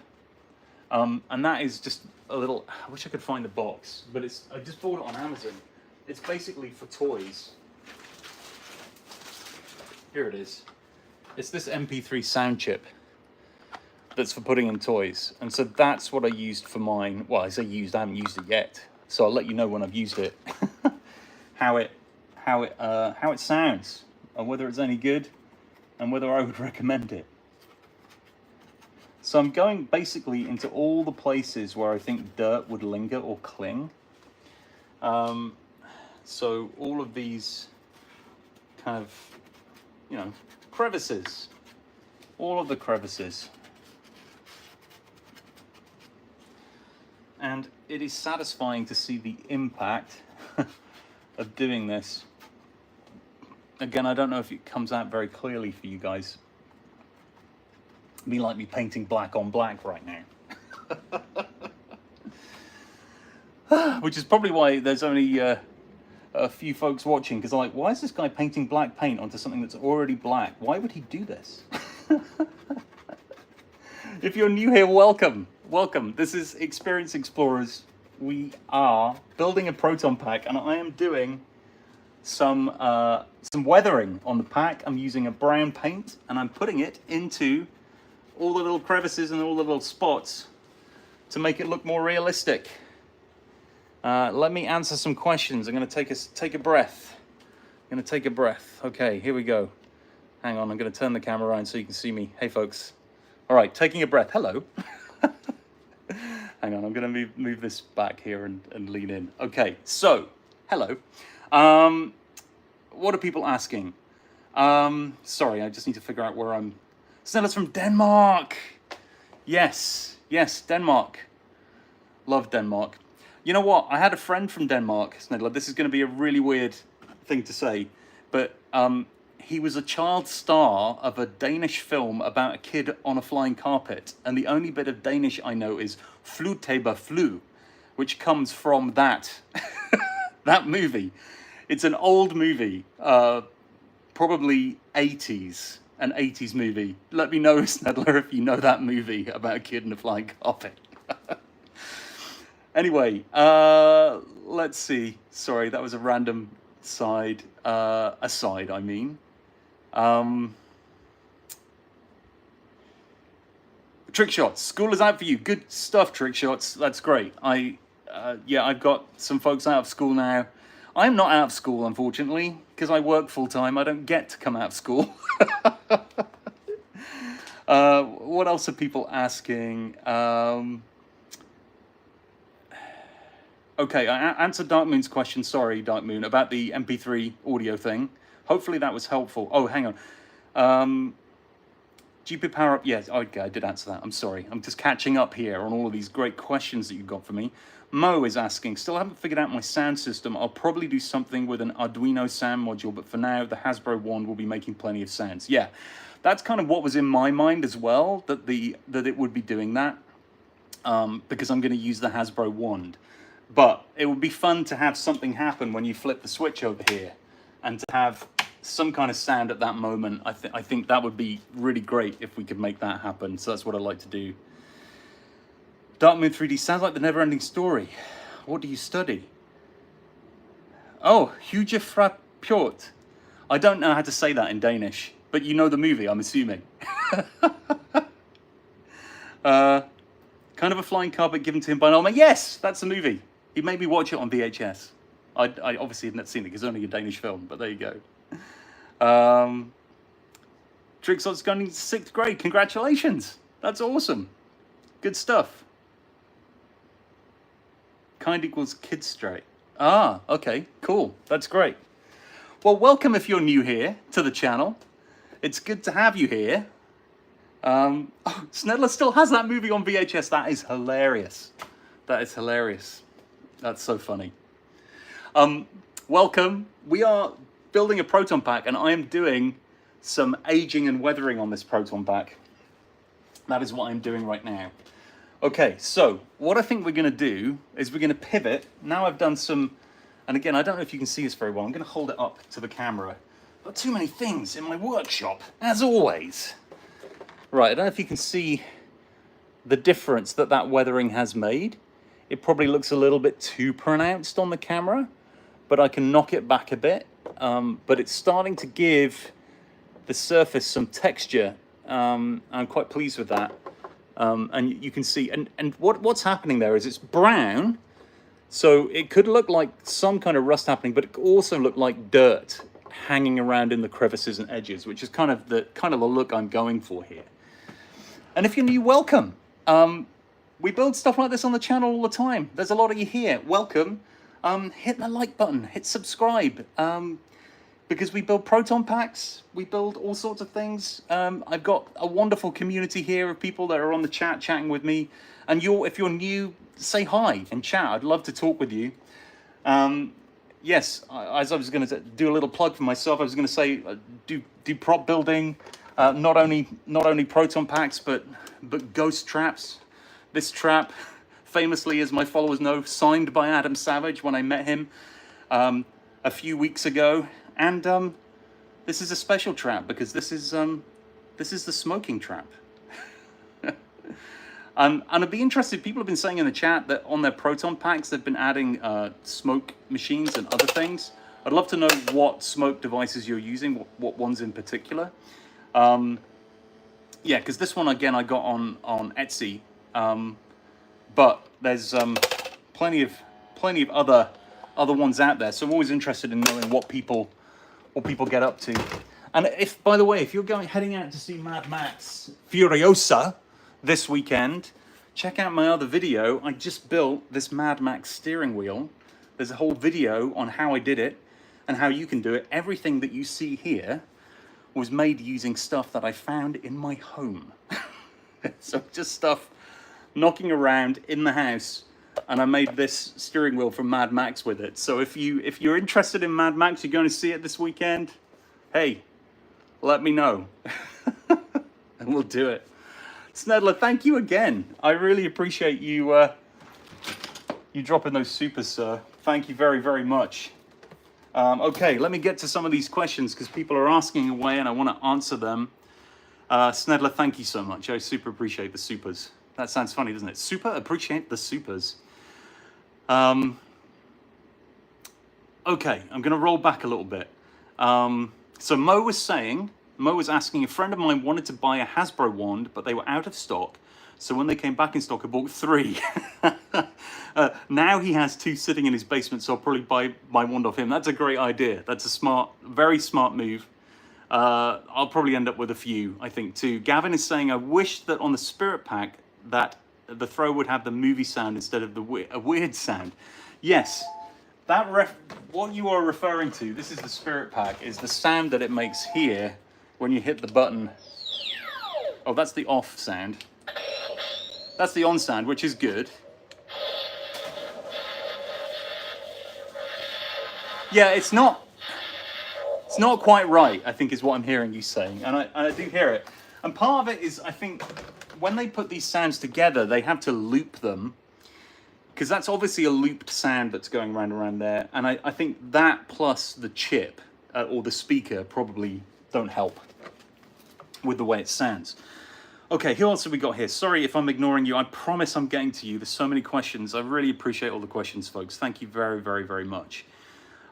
Speaker 1: And that is just a little... I wish I could find the box, but I just bought it on Amazon. It's basically for toys. Here it is. It's this MP3 sound chip that's for putting in toys. And so that's what I used for mine. Well, I say used, I haven't used it yet. So I'll let you know when I've used it. how it sounds, and whether it's any good, and whether I would recommend it. So I'm going basically into all the places where I think dirt would linger or cling. So all of these kind of, crevices, all of the crevices. And it is satisfying to see the impact of doing this. Again, I don't know if it comes out very clearly for you guys. Me like me painting black on black right now. Which is probably why there's only a few folks watching, because I'm like, why is this guy painting black paint onto something that's already black? Why would he do this? If you're new here, welcome. Welcome. This is Experience Explorers. We are building a Proton pack, and I am doing some weathering on the pack. I'm using a brown paint, and I'm putting it into all the little crevices and all the little spots to make it look more realistic. Let me answer some questions. I'm going to take a breath. I'm going to take a breath. Okay, here we go. Hang on, I'm going to turn the camera around so you can see me. Hey, folks. All right, taking a breath. Hello. Hang on, I'm going to move this back here and lean in. Okay, so, hello. What are people asking? Sorry, I just need to figure out where I'm... Snella's from Denmark. Yes, Denmark. Love Denmark. You know what? I had a friend from Denmark, Snedler. This is going to be a really weird thing to say, but he was a child star of a Danish film about a kid on a flying carpet, and the only bit of Danish I know is flytaber fly, which comes from that that movie. It's an old movie, probably 80s. An 80s movie. Let me know, Snedler, if you know that movie about a kid in a flying carpet. Anyway, let's see. Sorry, that was a random aside, I mean. Trick shots. School is out for you. Good stuff, trick shots. That's great. I've got some folks out of school now. I'm not out of school, unfortunately. because I work full time, I don't get to come out of school. What else are people asking? Okay, I answered Dark Moon's question. Sorry, Dark Moon, about the MP3 audio thing. Hopefully that was helpful. Oh, hang on. GP Power Up. Yes, okay, I did answer that. I'm sorry. I'm just catching up here on all of these great questions that you've got for me. Mo is asking, still haven't figured out my sound system. I'll probably do something with an Arduino sound module, but for now, the Hasbro wand will be making plenty of sounds. Yeah, that's kind of what was in my mind as well, that it would be doing that, because I'm going to use the Hasbro wand. But it would be fun to have something happen when you flip the switch over here, and to have some kind of sound at that moment. I think that would be really great if we could make that happen. So that's what I'd like to do. Dark Moon 3D sounds like the never-ending story. What do you study? Oh, Huge Frapjort. I don't know how to say that in Danish, but you know the movie, I'm assuming. Kind of a flying carpet given to him by an old man. Yes, that's the movie. He made me watch it on VHS. I obviously hadn't seen it because it's only a Danish film, but there you go. Trixot's going into 6th grade. Congratulations. That's awesome. Good stuff. Kind equals kid straight. Ah, okay, cool. That's great. Well, welcome if you're new here to the channel. It's good to have you here. Oh, Snedler still has that movie on VHS. That is hilarious. That is hilarious. That's so funny. Welcome. We are building a Proton pack, and I am doing some aging and weathering on this Proton pack. That is what I'm doing right now. Okay, so what I think we're going to do is we're going to pivot. Now I've done some, and again, I don't know if you can see this very well. I'm going to hold it up to the camera. I've got too many things in my workshop, as always. Right, I don't know if you can see the difference that weathering has made. It probably looks a little bit too pronounced on the camera, but I can knock it back a bit. But it's starting to give the surface some texture. I'm quite pleased with that. And you can see, and what's happening there is it's brown, so it could look like some kind of rust happening, but it could also look like dirt hanging around in the crevices and edges, which is kind of the look I'm going for here. And if you're new, welcome. We build stuff like this on the channel all the time. There's a lot of you here. Welcome. Hit the like button, hit subscribe, because we build Proton packs, we build all sorts of things. I've got a wonderful community here of people that are on the chat chatting with me. And if you're new, say hi and chat. I'd love to talk with you. Yes, as I was going to do a little plug for myself, I was going to say do prop building, not only Proton packs, but ghost traps. This trap, famously, as my followers know, signed by Adam Savage when I met him a few weeks ago. And this is a special trap because this is the smoking trap. And I'd be interested, people have been saying in the chat that on their Proton packs they've been adding smoke machines and other things. I'd love to know what smoke devices you're using, what ones in particular. Yeah, because this one, again, I got on Etsy. But there's plenty of other ones out there, so I'm always interested in knowing what people get up to. And if, by the way, if you're heading out to see Mad Max Furiosa this weekend, check out my other video. I just built this Mad Max steering wheel. There's a whole video on how I did it and how you can do it. Everything that you see here was made using stuff that I found in my home. So just stuff knocking around in the house, and I made this steering wheel from Mad Max with it. So if you're interested in Mad Max, you're going to see it this weekend, hey, let me know. And we'll do it. Snedler, thank you again. I really appreciate you you dropping those supers, sir. Thank you very, very much. Okay, let me get to some of these questions because people are asking away and I want to answer them. Snedler, thank you so much. I super appreciate the supers. That sounds funny, doesn't it? Super appreciate the supers. Okay, I'm going to roll back a little bit. So Mo was asking, a friend of mine wanted to buy a Hasbro wand, but they were out of stock. So when they came back in stock, I bought 3. Now he has 2 sitting in his basement, so I'll probably buy one off him. That's a great idea. That's a smart, very smart move. I'll probably end up with a few, I think, too. Gavin is saying, I wish that on the Spirit Pack that the throw would have the movie sound instead of a weird sound. Yes, what you are referring to, this is the Spirit Pack, is the sound that it makes here when you hit the button. Oh, that's the off sound. That's the on sound, which is good. Yeah, it's not quite right, I think, is what I'm hearing you saying, and I do hear it. And part of it is, I think, when they put these sounds together, they have to loop them, because that's obviously a looped sound that's going around there, and I think that plus the chip or the speaker probably don't help with the way it sounds. Okay, who else have we got here? Sorry if I'm ignoring you. I promise I'm getting to you. There's so many questions. I really appreciate all the questions, folks. Thank you very, very, very much.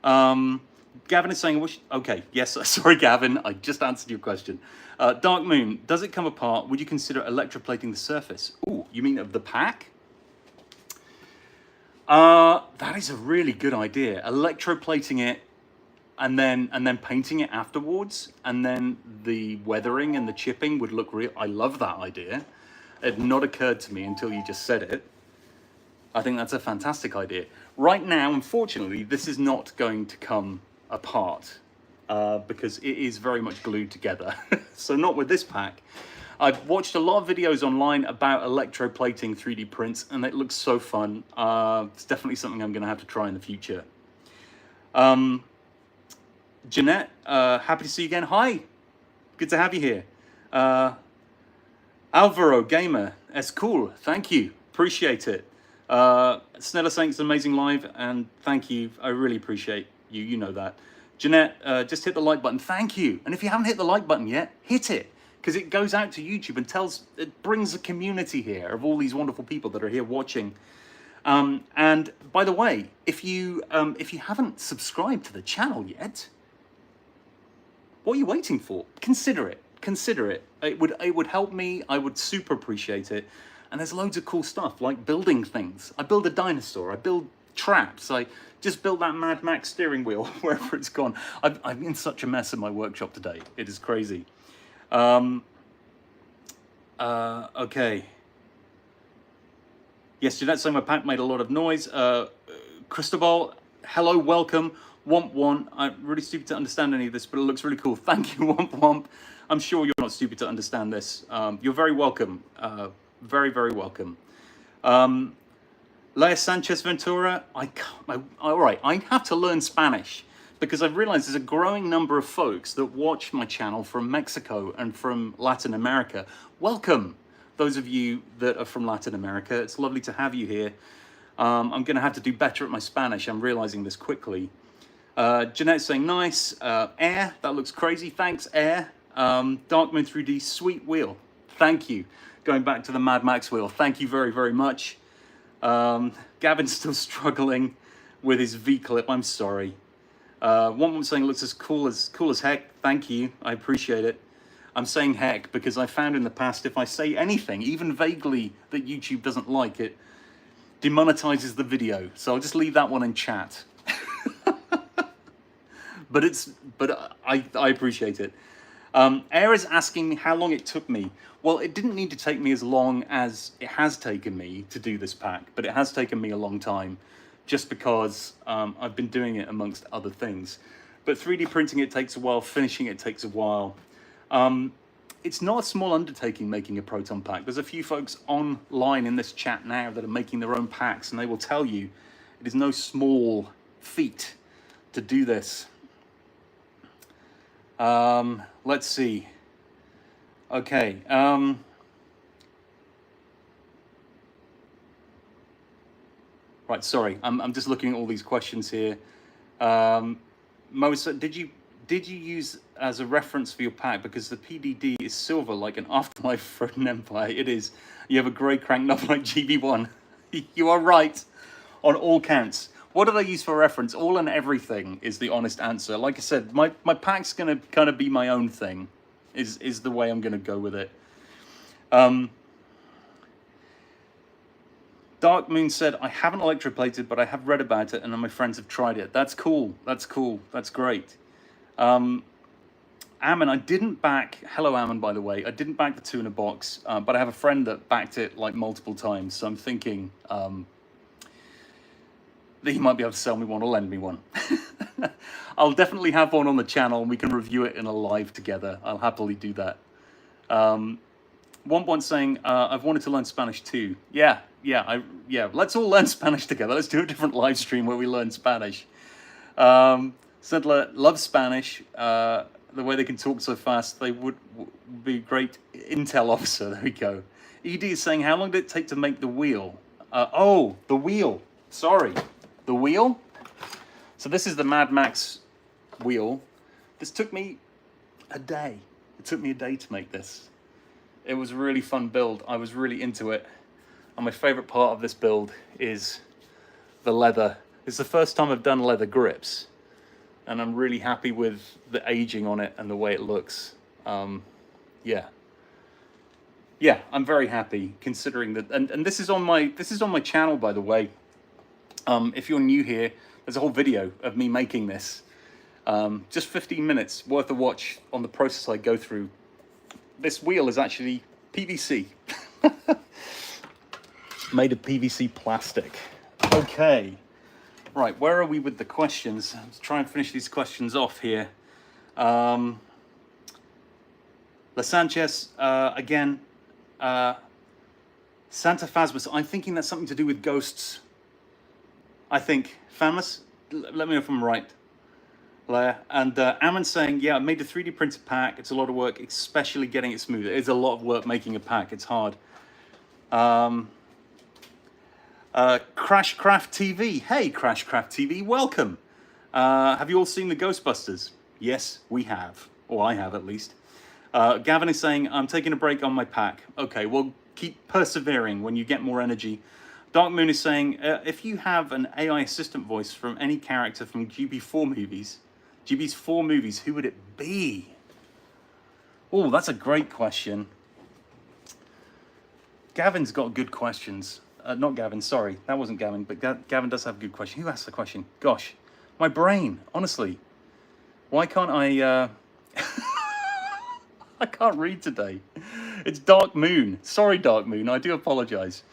Speaker 1: Gavin is saying, okay, yes, sorry, Gavin, I just answered your question. Dark Moon, does it come apart? Would you consider electroplating the surface? Ooh, you mean of the pack? That is a really good idea. Electroplating it and then painting it afterwards, and then the weathering and the chipping would look real. I love that idea. It had not occurred to me until you just said it. I think that's a fantastic idea. Right now, unfortunately, this is not going to come apart because it is very much glued together. So not with this pack. I've watched a lot of videos online about electroplating 3D prints, and it looks so fun. It's definitely something I'm going to have to try in the future. Jeanette, happy to see you again. Hi, good to have you here. Alvaro Gamer, that's cool. Thank you, appreciate it. Snella saying it's an amazing live, and thank you. I really appreciate you. You know that. Jeanette, just hit the like button. Thank you. And if you haven't hit the like button yet, hit it, because it goes out to YouTube and it brings a community here of all these wonderful people that are here watching. And by the way, if you haven't subscribed to the channel yet, what are you waiting for? Consider it. Consider it. It would help me. I would super appreciate it. And there's loads of cool stuff, like building things. I build a dinosaur. I build traps. I just built that Mad Max steering wheel wherever it's gone. I'm in such a mess in my workshop today. It is crazy. Okay. Yes, Jeanette's saying my pack made a lot of noise. Cristobal, hello, welcome. Womp Womp. I'm really stupid to understand any of this, but it looks really cool. Thank you, Womp Womp. I'm sure you're not stupid to understand this. You're very welcome. Very, very welcome. Leia Sanchez Ventura, all right, I have to learn Spanish because I've realized there's a growing number of folks that watch my channel from Mexico and from Latin America. Welcome, those of you that are from Latin America. It's lovely to have you here. I'm going to have to do better at my Spanish. I'm realizing this quickly. Jeanette's saying, nice. Air, that looks crazy. Thanks, Air. Darkmoon 3D, sweet wheel. Thank you. Going back to the Mad Max wheel. Thank you very, very much. Gavin's still struggling with his V-clip. I'm sorry. One was saying it looks as cool as heck. Thank you. I appreciate it. I'm saying heck because I found in the past if I say anything, even vaguely, that YouTube doesn't like, it demonetizes the video. So I'll just leave that one in chat. But I appreciate it. Air is asking me how long it took me. Well, it didn't need to take me as long as it has taken me to do this pack, but it has taken me a long time just because I've been doing it amongst other things. But 3D printing it takes a while, finishing it takes a while. It's not a small undertaking making a Proton pack. There's a few folks online in this chat now that are making their own packs, and they will tell you it is no small feat to do this. Let's see. Okay. Right, sorry. I'm just looking at all these questions here. Mo, did you use as a reference for your pack because the PDD is silver like an afterlife for an empire? It is. You have a grey crank knob like GB1. You are right on all counts. What do they use for reference? All and everything is the honest answer. Like I said, my pack's going to kind of be my own thing, is the way I'm going to go with it. Dark Moon said, I haven't electroplated, but I have read about it and my friends have tried it. That's cool. That's cool. That's great. Ammon, I didn't back, hello Ammon, by the way, I didn't back the 2 in a box, but I have a friend that backed it like multiple times. So I'm thinking that he might be able to sell me one or lend me one. I'll definitely have one on the channel and we can review it in a live together. I'll happily do that. One point saying, I've wanted to learn Spanish too. Yeah, let's all learn Spanish together. Let's do a different live stream where we learn Spanish. Settler loves Spanish. The way they can talk so fast, they would be a great intel officer. There we go. ED is saying, how long did it take to make the wheel? Oh, the wheel. Sorry. The wheel? So this is the Mad Max wheel. This took me a day. It took me a day to make this. It was a really fun build. I was really into it. And my favorite part of this build is the leather. It's the first time I've done leather grips. And I'm really happy with the aging on it and the way it looks. Yeah, I'm very happy considering that. And this is on my channel, by the way. If you're new here, there's a whole video of me making this. Just 15 minutes worth of watch on the process I go through. This wheel is actually PVC. Made of PVC plastic. Okay. Right, where are we with the questions? Let's try and finish these questions off here. La Sanchez, again, Santa Phasmus, I'm thinking that's something to do with ghosts. I think. Famous, let me know if I'm right. And Ammon saying, yeah, I made a 3D printed pack. It's a lot of work, especially getting it smooth. It's a lot of work making a pack. It's hard. Crashcraft TV. Hey, Crashcraft TV, welcome. Have you all seen the Ghostbusters? Yes, we have. Or I have, at least. Gavin is saying, I'm taking a break on my pack. Okay, well, keep persevering when you get more energy. Dark Moon is saying, if you have an AI assistant voice from any character from GB's 4 movies, who would it be? Oh, that's a great question. Gavin's got good questions. Not Gavin, sorry. That wasn't Gavin, but Gavin does have a good question. Who asked the question? Gosh, my brain, honestly. Why can't I... I can't read today. It's Dark Moon. Sorry, Dark Moon. I do apologize.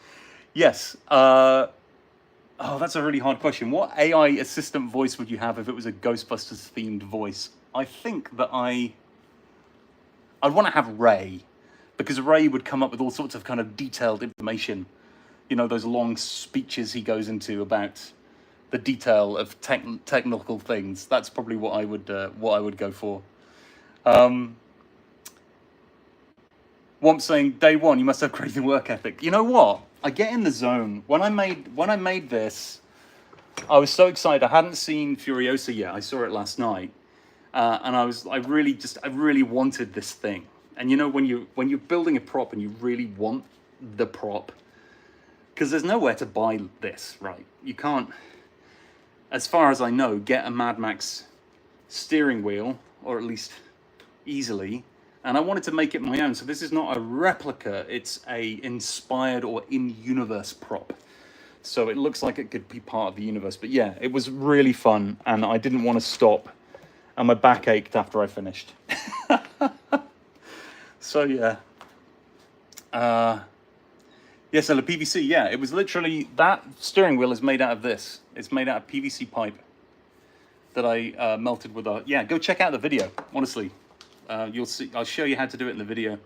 Speaker 1: Yes. Oh, that's a really hard question. What AI assistant voice would you have if it was a Ghostbusters themed voice? I think that I'd want to have Ray, because Ray would come up with all sorts of kind of detailed information. You know, those long speeches he goes into about the detail of technical things. That's probably what I would go for. Womp saying, day one, you must have crazy work ethic. You know what? I get in the zone. When I made this, I was so excited. I hadn't seen Furiosa yet. I saw it last night, and I really wanted this thing. And you know, when you're building a prop and you really want the prop, because there's nowhere to buy this, right? You can't, as far as I know, get a Mad Max steering wheel, or at least easily. And I wanted to make it my own. So this is not a replica, it's a inspired or in-universe prop. So it looks like it could be part of the universe. But yeah, it was really fun, and I didn't want to stop. And my back ached after I finished. So yeah. Yeah, so the PVC, yeah, it was literally, that steering wheel is made out of this. It's made out of PVC pipe that I melted with a, yeah, go check out the video, honestly. You'll see, I'll show you how to do it in the video.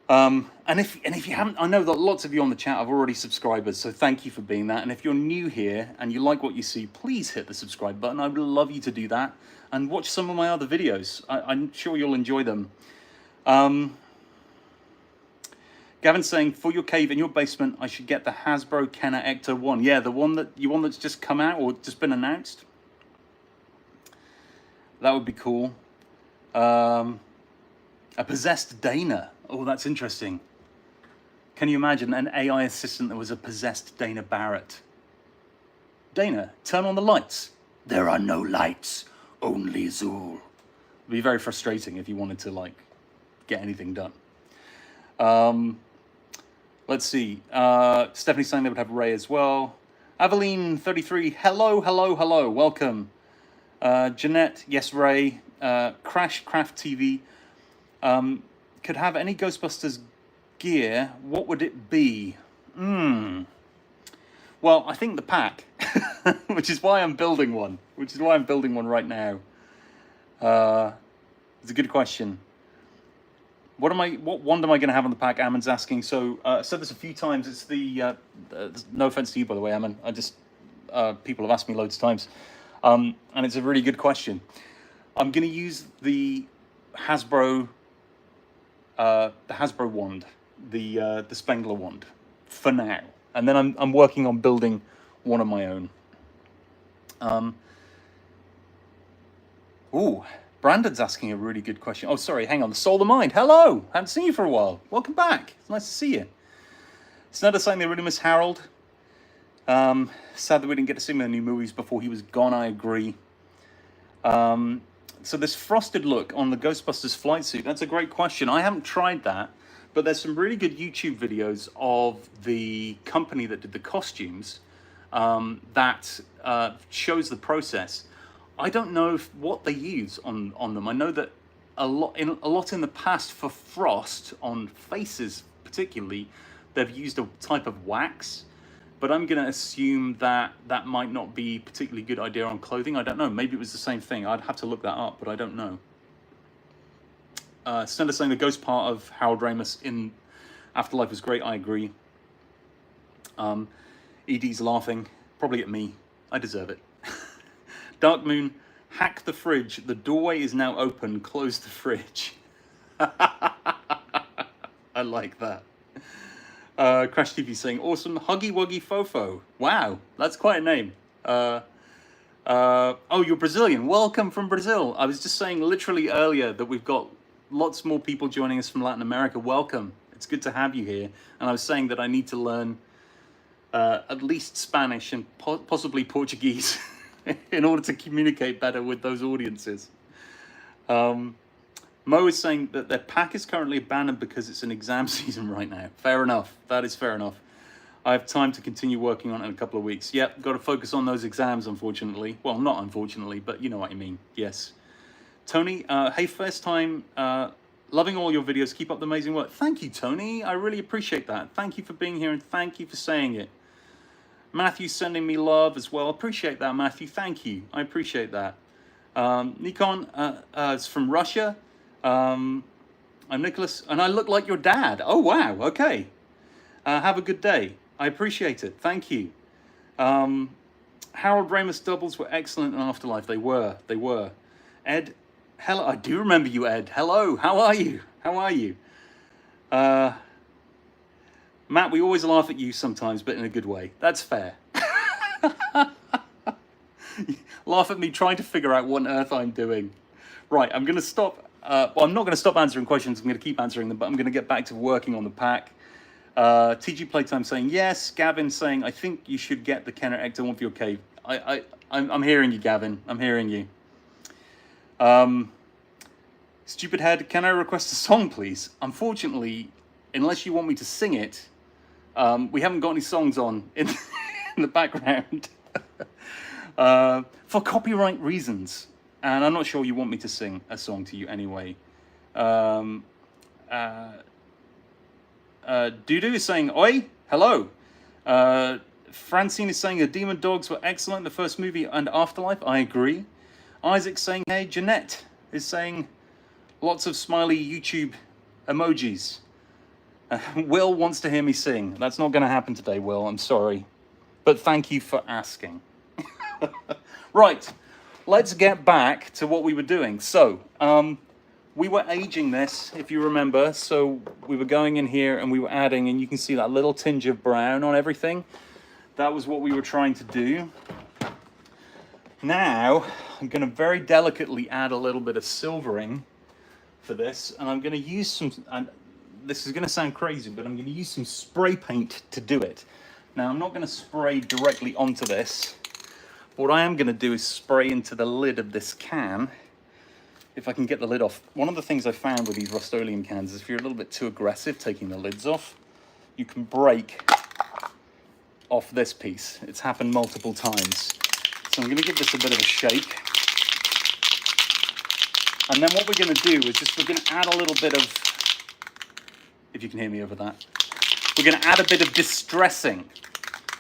Speaker 1: And if you haven't, I know that lots of you on the chat are already subscribers, so thank you for being that. And if you're new here and you like what you see, please hit the subscribe button. I would love you to do that. And watch some of my other videos. I'm sure you'll enjoy them. Gavin's saying, for your cave in your basement, I should get the Hasbro Kenner Ecto 1. Yeah, the one that's just come out or just been announced. That would be cool. A possessed Dana. Oh, that's interesting. Can you imagine an AI assistant that was a possessed Dana Barrett? Dana, turn on the lights. There are no lights, only Zool. It'd be very frustrating if you wanted to, like, get anything done. Let's see. Stephanie saying they would have Ray as well. Aveline 33. Hello, hello, hello. Welcome. Jeanette. Yes, Ray. Crash Craft TV. Could have any Ghostbusters gear. What would it be? Well, I think the pack, which is why I'm building one. Which is why I'm building one right now. It's a good question. What wand am I going to have on the pack? Ammon's asking. So I've said this a few times. It's the no offense to you, by the way, Ammon. I just people have asked me loads of times, and it's a really good question. I'm going to use the Hasbro wand, the Spengler wand, for now, and then I'm working on building one of my own. Ooh. Brandon's asking a really good question. Oh, sorry, hang on. The Soul of Mind. Hello. Haven't seen you for a while. Welcome back. It's nice to see you. Snudder saying they really miss Harold. Sad that we didn't get to see him in the new movies before he was gone. I agree. So this frosted look on the Ghostbusters flight suit, that's a great question. I haven't tried that, but there's some really good YouTube videos of the company that did the costumes that shows the process. I don't know what they use on them. I know that a lot in the past for frost on faces particularly, they've used a type of wax, but I'm going to assume that that might not be a particularly good idea on clothing. I don't know. Maybe it was the same thing. I'd have to look that up, but I don't know. Snender saying the ghost part of Harold Ramis in Afterlife was great. I agree. Edie's laughing, probably at me. I deserve it. Dark Moon, hack the fridge. The doorway is now open. Close the fridge. I like that. Crash TV saying, awesome. Huggy Wuggy Fofo. Wow, that's quite a name. Oh, you're Brazilian. Welcome from Brazil. I was just saying literally earlier that we've got lots more people joining us from Latin America. Welcome. It's good to have you here. And I was saying that I need to learn at least Spanish and possibly Portuguese in order to communicate better with those audiences. Mo is saying that their pack is currently abandoned because it's an exam season right now. Fair enough. That is fair enough. I have time to continue working on it in a couple of weeks. Yep, got to focus on those exams, unfortunately. Well, not unfortunately, but you know what I mean. Yes. Tony, hey, first time, loving all your videos. Keep up the amazing work. Thank you, Tony. I really appreciate that. Thank you for being here and thank you for saying it. Matthew sending me love as well. Appreciate that, Matthew. Thank you. I appreciate that. Nikon is from Russia. I'm Nicholas, and I look like your dad. Oh, wow. Okay. Have a good day. I appreciate it. Thank you. Harold Ramis doubles were excellent in Afterlife. They were. They were. Ed, hello. I do remember you, Ed. Hello. How are you? How are you? Matt, we always laugh at you sometimes, but in a good way. That's fair. Laugh at me trying to figure out what on earth I'm doing. Right, I'm going to stop. Well, I'm not going to stop answering questions. I'm going to keep answering them, but I'm going to get back to working on the pack. TG Playtime saying yes. Gavin saying, I think you should get the Kenner Ecto one for your cave. I'm hearing you, Gavin. I'm hearing you. Stupid Head, can I request a song, please? Unfortunately, unless you want me to sing it, we haven't got any songs on in the background for copyright reasons. And I'm not sure you want me to sing a song to you anyway. Dudu is saying, oi, hello. Francine is saying the Demon Dogs were excellent in the first movie and Afterlife. I agree. Isaac saying, hey. Jeanette is saying lots of smiley YouTube emojis. Will wants to hear me sing. That's not going to happen today, Will. I'm sorry. But thank you for asking. Right. Let's get back to what we were doing. So, we were aging this, if you remember. So, we were going in here and we were adding, and you can see that little tinge of brown on everything. That was what we were trying to do. Now, I'm going to very delicately add a little bit of silvering for this. And I'm going to use some... This is going to sound crazy, but I'm going to use some spray paint to do it. Now, I'm not going to spray directly onto this. What I am going to do is spray into the lid of this can, if I can get the lid off. One of the things I found with these Rust-Oleum cans is if you're a little bit too aggressive taking the lids off, you can break off this piece. It's happened multiple times. So I'm going to give this a bit of a shake. And then what we're going to do is we're going to add a little bit of, if you can hear me over that, we're going to add a bit of distressing.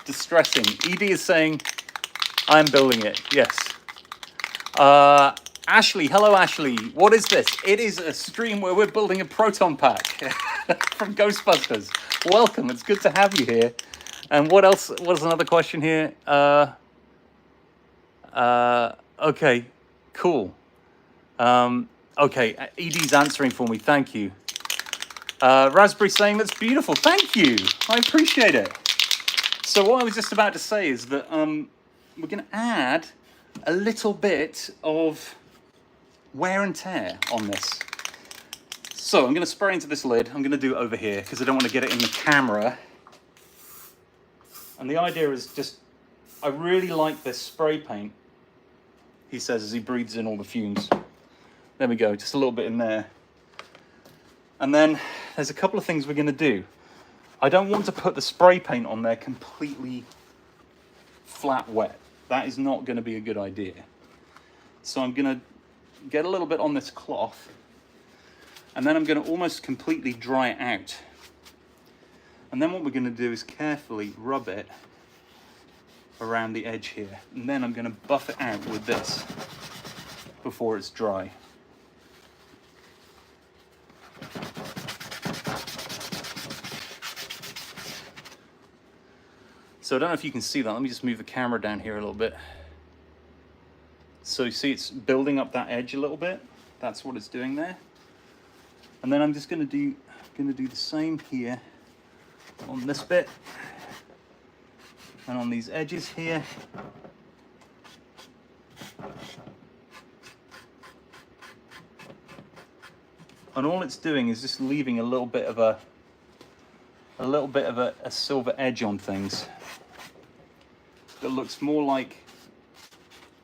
Speaker 1: Edie is saying, I'm building it. Yes. Ashley, hello Ashley. What is this? It is a stream where we're building a Proton pack from Ghostbusters. Welcome, it's good to have you here. And what else? What's another question here? Okay, cool. Okay, Edie's answering for me, thank you. Raspberry saying that's beautiful, thank you. I appreciate it. So what I was just about to say is that we're gonna add a little bit of wear and tear on this. So I'm going to spray into this lid. I'm going to do it over here because I don't want to get it in the camera. And the idea is just, I really like this spray paint, he says as he breathes in all the fumes. There we go, just a little bit in there. And then there's a couple of things we're going to do. I don't want to put the spray paint on there completely flat wet. That is not going to be a good idea. So I'm going to get a little bit on this cloth, and then I'm going to almost completely dry it out. And then what we're going to do is carefully rub it around the edge here. And then I'm going to buff it out with this before it's dry. So I don't know if you can see that. Let me just move the camera down here a little bit. So you see it's building up that edge a little bit. That's what it's doing there. And then I'm just going to do the same here on this bit and on these edges here. And all it's doing is just leaving a little bit of a silver edge on things that looks more like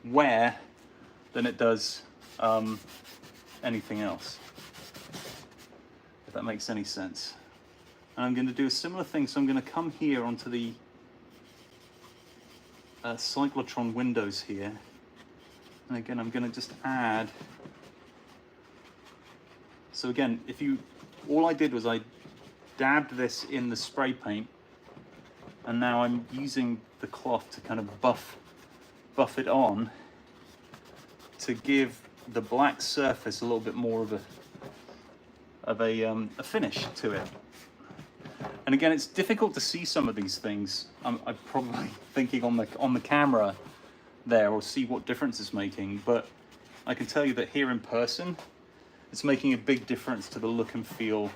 Speaker 1: wear than it does anything else, if that makes any sense. And I'm going to do a similar thing, so I'm going to come here onto the cyclotron windows here, and again I'm going to just add. So again, all I did was I dabbed this in the spray paint, and now I'm using the cloth to kind of buff it on to give the black surface a little bit more of a finish to it. And again, it's difficult to see some of these things. I'm probably thinking on the camera there, or see what difference it's making, but I can tell you that here in person, it's making a big difference to the look and feel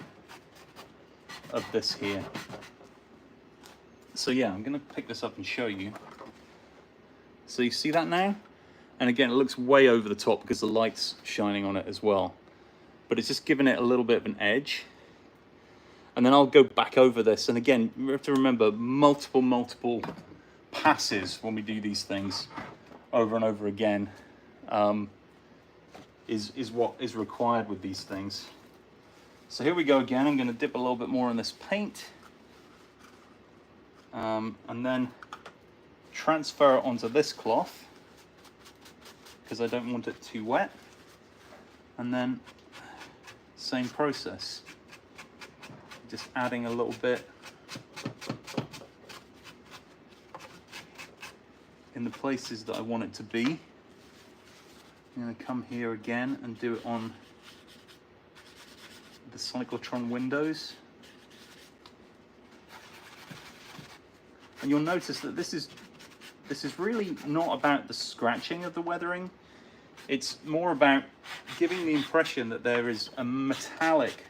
Speaker 1: of this here. So yeah, I'm gonna pick this up and show you. So you see that now? And again, it looks way over the top because the light's shining on it as well. But it's just giving it a little bit of an edge. And then I'll go back over this. And again, you have to remember multiple passes when we do these things over and over again is what is required with these things. So here we go again. I'm going to dip a little bit more in this paint. And then transfer it onto this cloth because I don't want it too wet. And then same process, just adding a little bit in the places that I want it to be. I'm going to come here again and do it on the cyclotron windows. And you'll notice that this is really not about the scratching of the weathering. It's more about giving the impression that there is a metallic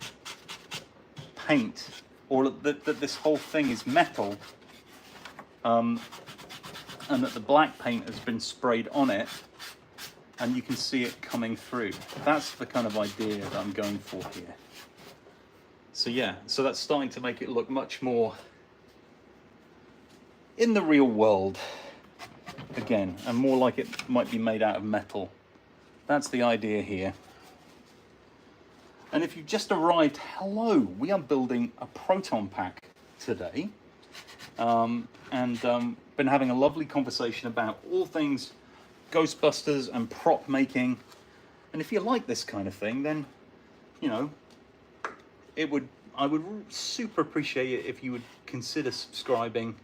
Speaker 1: paint, or that this whole thing is metal, and that the black paint has been sprayed on it, and you can see it coming through. That's the kind of idea that I'm going for here. So yeah, so that's starting to make it look much more in the real world again, and more like it might be made out of metal. That's the idea here. And if you just arrived, hello, we are building a Proton pack today, and been having a lovely conversation about all things Ghostbusters and prop making. And if you like this kind of thing, then, you know, I would super appreciate it if you would consider subscribing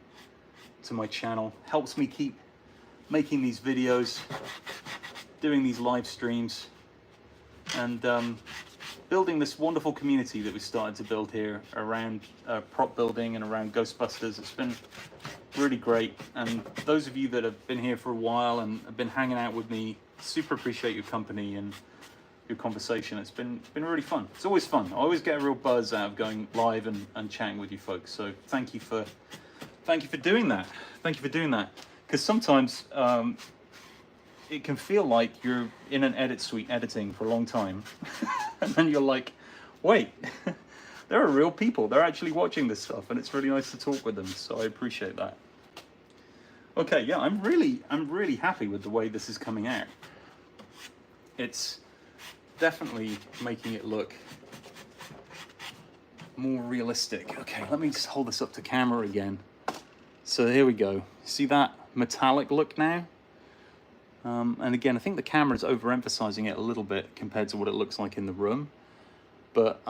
Speaker 1: to my channel. Helps me keep making these videos, doing these live streams, and building this wonderful community that we started to build here around prop building and around Ghostbusters. It's been really great, and those of you that have been here for a while and have been hanging out with me, super appreciate your company and your conversation. It's been really fun. It's always fun. I always get a real buzz out of going live and chatting with you folks. So thank you for doing that. Thank you for doing that. Because sometimes it can feel like you're in an edit suite editing for a long time, and then you're like, wait, there are real people. They're actually watching this stuff, and it's really nice to talk with them. So I appreciate that. Okay, yeah, I'm really happy with the way this is coming out. It's definitely making it look more realistic. Okay, let me just hold this up to camera again. So here we go. See that metallic look now? And again, I think the camera's overemphasizing it a little bit compared to what it looks like in the room, but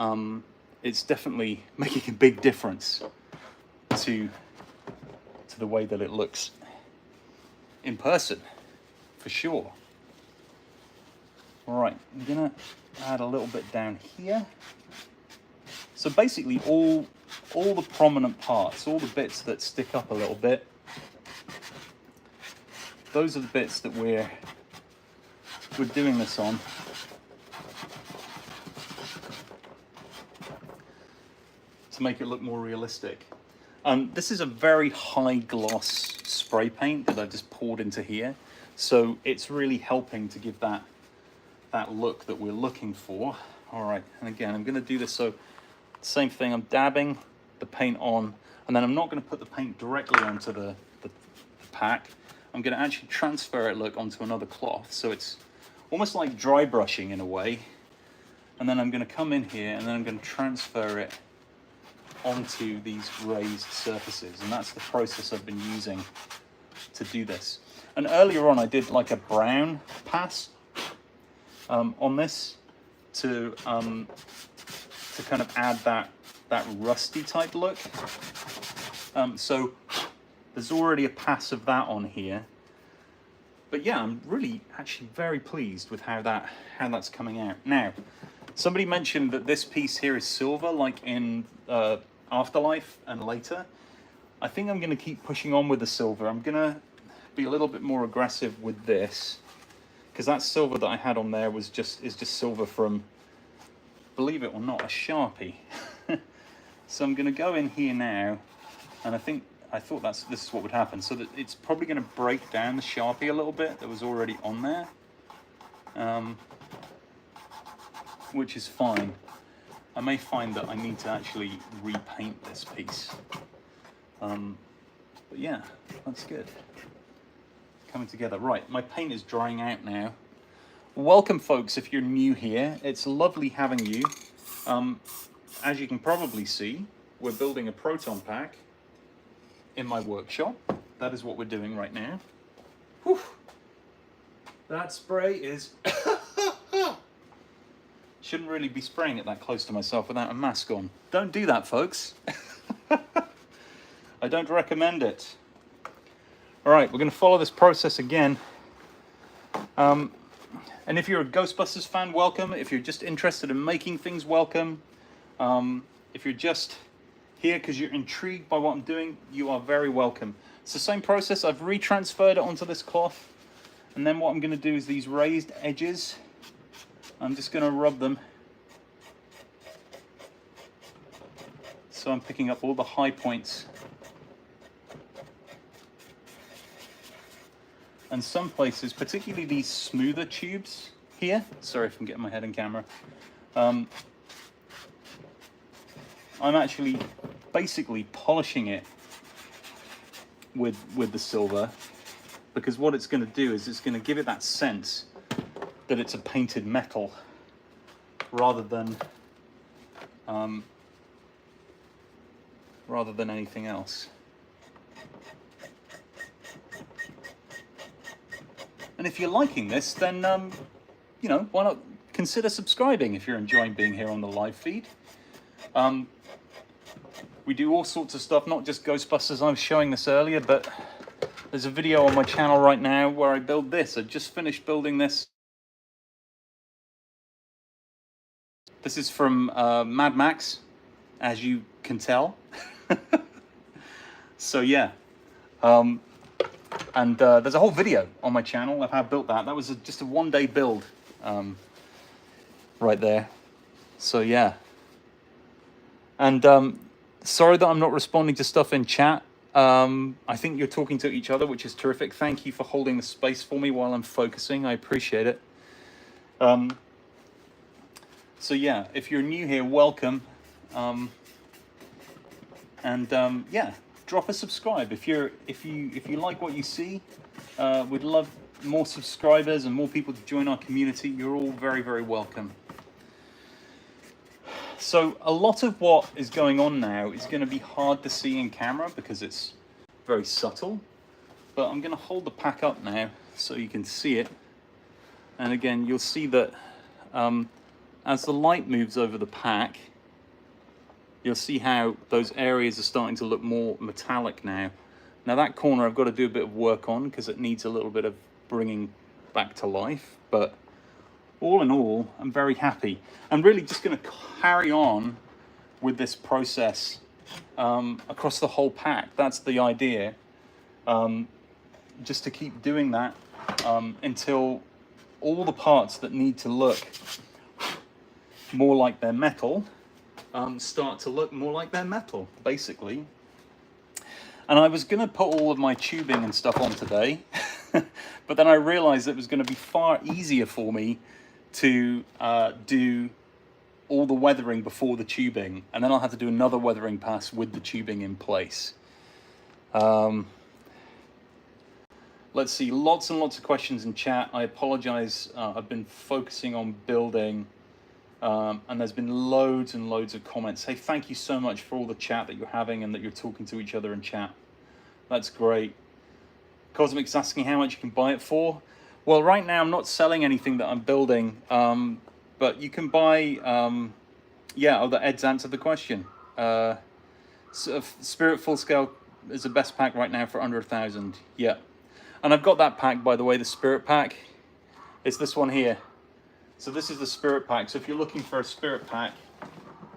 Speaker 1: it's definitely making a big difference to the way that it looks in person, for sure. All right, I'm gonna add a little bit down here. So basically all the prominent parts, all the bits that stick up a little bit, those are the bits that we're doing this on. To make it look more realistic. This is a very high gloss spray paint that I've just poured into here. So it's really helping to give that look that we're looking for. All right, and again, I'm gonna do this, so same thing, I'm dabbing the paint on, and then I'm not gonna put the paint directly onto the pack. I'm gonna actually transfer it, look, onto another cloth. So it's almost like dry brushing in a way. And then I'm gonna come in here and then I'm gonna transfer it onto these raised surfaces. And that's the process I've been using to do this. And earlier on, I did like a brown pass on this to kind of add that rusty type look. So there's already a pass of that on here. But yeah, I'm really actually very pleased with how that's coming out. Now, somebody mentioned that this piece here is silver, like in Afterlife and later. I think I'm going to keep pushing on with the silver. I'm going to be a little bit more aggressive with this, because that silver that I had on there is just silver from, believe it or not, a Sharpie. So I'm going to go in here now, and I thought this is what would happen. So that it's probably going to break down the Sharpie a little bit that was already on there, which is fine. I may find that I need to actually repaint this piece. But yeah, that's good. Coming together. Right, my paint is drying out now. Welcome, folks, if you're new here. It's lovely having you. As you can probably see, we're building a Proton pack in my workshop. That is what we're doing right now. Whew. That spray is... Shouldn't really be spraying it that close to myself without a mask on. Don't do that, folks. I don't recommend it. All right, we're going to follow this process again. And if you're a Ghostbusters fan, welcome. If you're just interested in making things, welcome. If you're just here because you're intrigued by what I'm doing, you are very welcome. It's the same process. I've retransferred it onto this cloth. And then what I'm going to do is these raised edges, I'm just going to rub them. So I'm picking up all the high points. And some places, particularly these smoother tubes here, sorry if I'm getting my head in camera, I'm actually basically polishing it with the silver, because what it's going to do is it's going to give it that sense that it's a painted metal rather than rather than anything else. And if you're liking this, then, you know, why not consider subscribing if you're enjoying being here on the live feed. We do all sorts of stuff, not just Ghostbusters. I was showing this earlier, but there's a video on my channel right now where I build this. I just finished building this. This is from Mad Max, as you can tell. So yeah, and there's a whole video on my channel of how I built that. That was just a one-day build right there. So yeah, and sorry that I'm not responding to stuff in chat. I think you're talking to each other, which is terrific. Thank you for holding the space for me while I'm focusing. I appreciate it. So yeah, if you're new here, welcome. Yeah, drop a subscribe if you like what you see. We'd love more subscribers and more people to join our community. You're all very, very welcome. So a lot of what is going on now is going to be hard to see in camera because it's very subtle. But I'm going to hold the pack up now so you can see it. And again, you'll see that as the light moves over the pack, you'll see how those areas are starting to look more metallic now. Now that corner I've got to do a bit of work on because it needs a little bit of bringing back to life. But all in all, I'm very happy. I'm really just going to carry on with this process across the whole pack. That's the idea. Just to keep doing that until all the parts that need to look more like they're metal start to look more like they're metal, basically. And I was going to put all of my tubing and stuff on today, but then I realized it was going to be far easier for me to do all the weathering before the tubing, and then I'll have to do another weathering pass with the tubing in place. Let's see, lots and lots of questions in chat. I apologize, I've been focusing on building, and there's been loads and loads of comments. Hey, thank you so much for all the chat that you're having and that you're talking to each other in chat. That's great. Cosmic's asking how much you can buy it for. Well, right now I'm not selling anything that I'm building, but you can buy, that Ed's answered the question. Spirit Full Scale is the best pack right now for under 1,000. Yeah. And I've got that pack, by the way, the Spirit pack. It's this one here. So this is the Spirit pack. So if you're looking for a Spirit pack,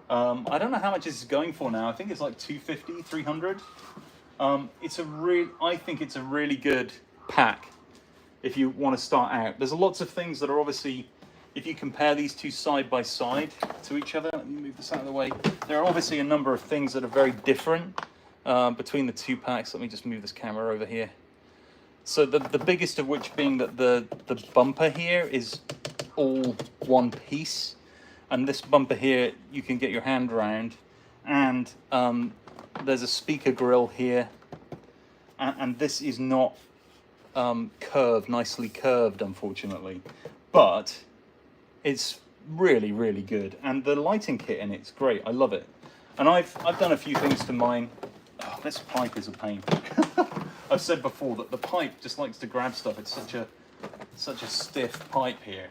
Speaker 1: I don't know how much this is going for now. I think it's like 250, 300. I think it's a really good pack if you want to start out. There's lots of things that are obviously, if you compare these two side by side to each other, let me move this out of the way. There are obviously a number of things that are very different between the two packs. Let me just move this camera over here. So the biggest of which being that the bumper here is all one piece, and this bumper here you can get your hand around, and there's a speaker grill here, and this is not nicely curved, unfortunately, but it's really, really good, and the lighting kit in it's great. I love it, and I've done a few things to mine. Oh, this pipe is a pain. I've said before that the pipe just likes to grab stuff. It's such a stiff pipe here.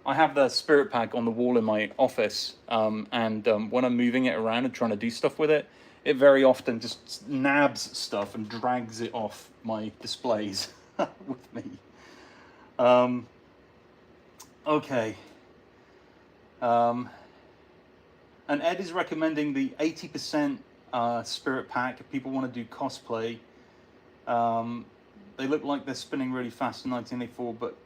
Speaker 1: I have the Spirit pack on the wall in my office, and when I'm moving it around and trying to do stuff with it, it very often just nabs stuff and drags it off my displays with me. Okay. And Ed is recommending the 80% Spirit pack if people want to do cosplay. They look like they're spinning really fast in 1984, but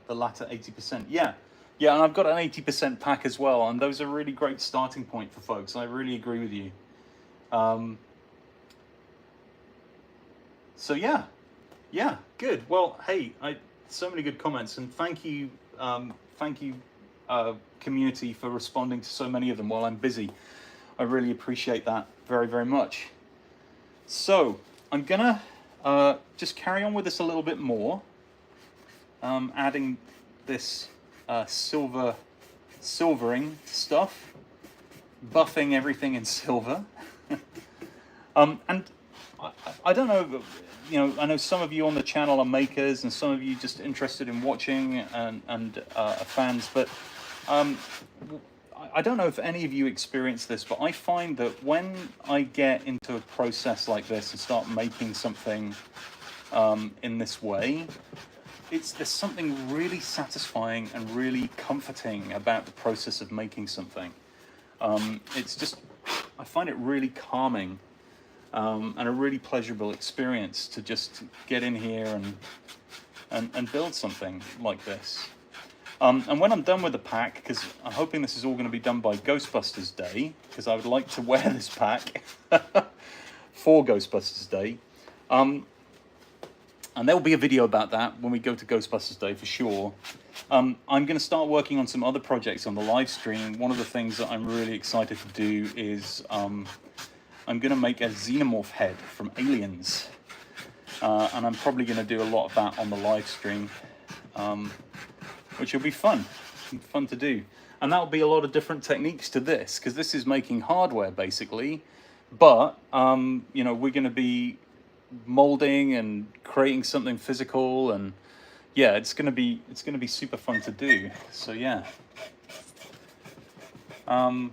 Speaker 1: the latter 80%. Yeah, and I've got an 80% pack as well, and those are really great starting point for folks. I really agree with you. So yeah, good. Well, hey, so many good comments, and thank you, community, for responding to so many of them while I'm busy. I really appreciate that very, very much. So I'm gonna just carry on with this a little bit more, adding this silvering stuff, buffing everything in silver. And I don't know, you know, I know some of you on the channel are makers and some of you just interested in watching and are fans, but I don't know if any of you experience this, but I find that when I get into a process like this and start making something in this way, there's something really satisfying and really comforting about the process of making something. It's just, I find it really calming and a really pleasurable experience to just get in here and build something like this. And when I'm done with the pack, because I'm hoping this is all going to be done by Ghostbusters Day, because I would like to wear this pack for Ghostbusters Day. And there will be a video about that when we go to Ghostbusters Day for sure. I'm going to start working on some other projects on the live stream. One of the things that I'm really excited to do is I'm going to make a xenomorph head from Aliens. And I'm probably going to do a lot of that on the live stream, which will be fun to do. And that'll be a lot of different techniques to this, because this is making hardware basically. But, you know, we're going to be molding and creating something physical, and yeah, it's gonna be super fun to do. So yeah, I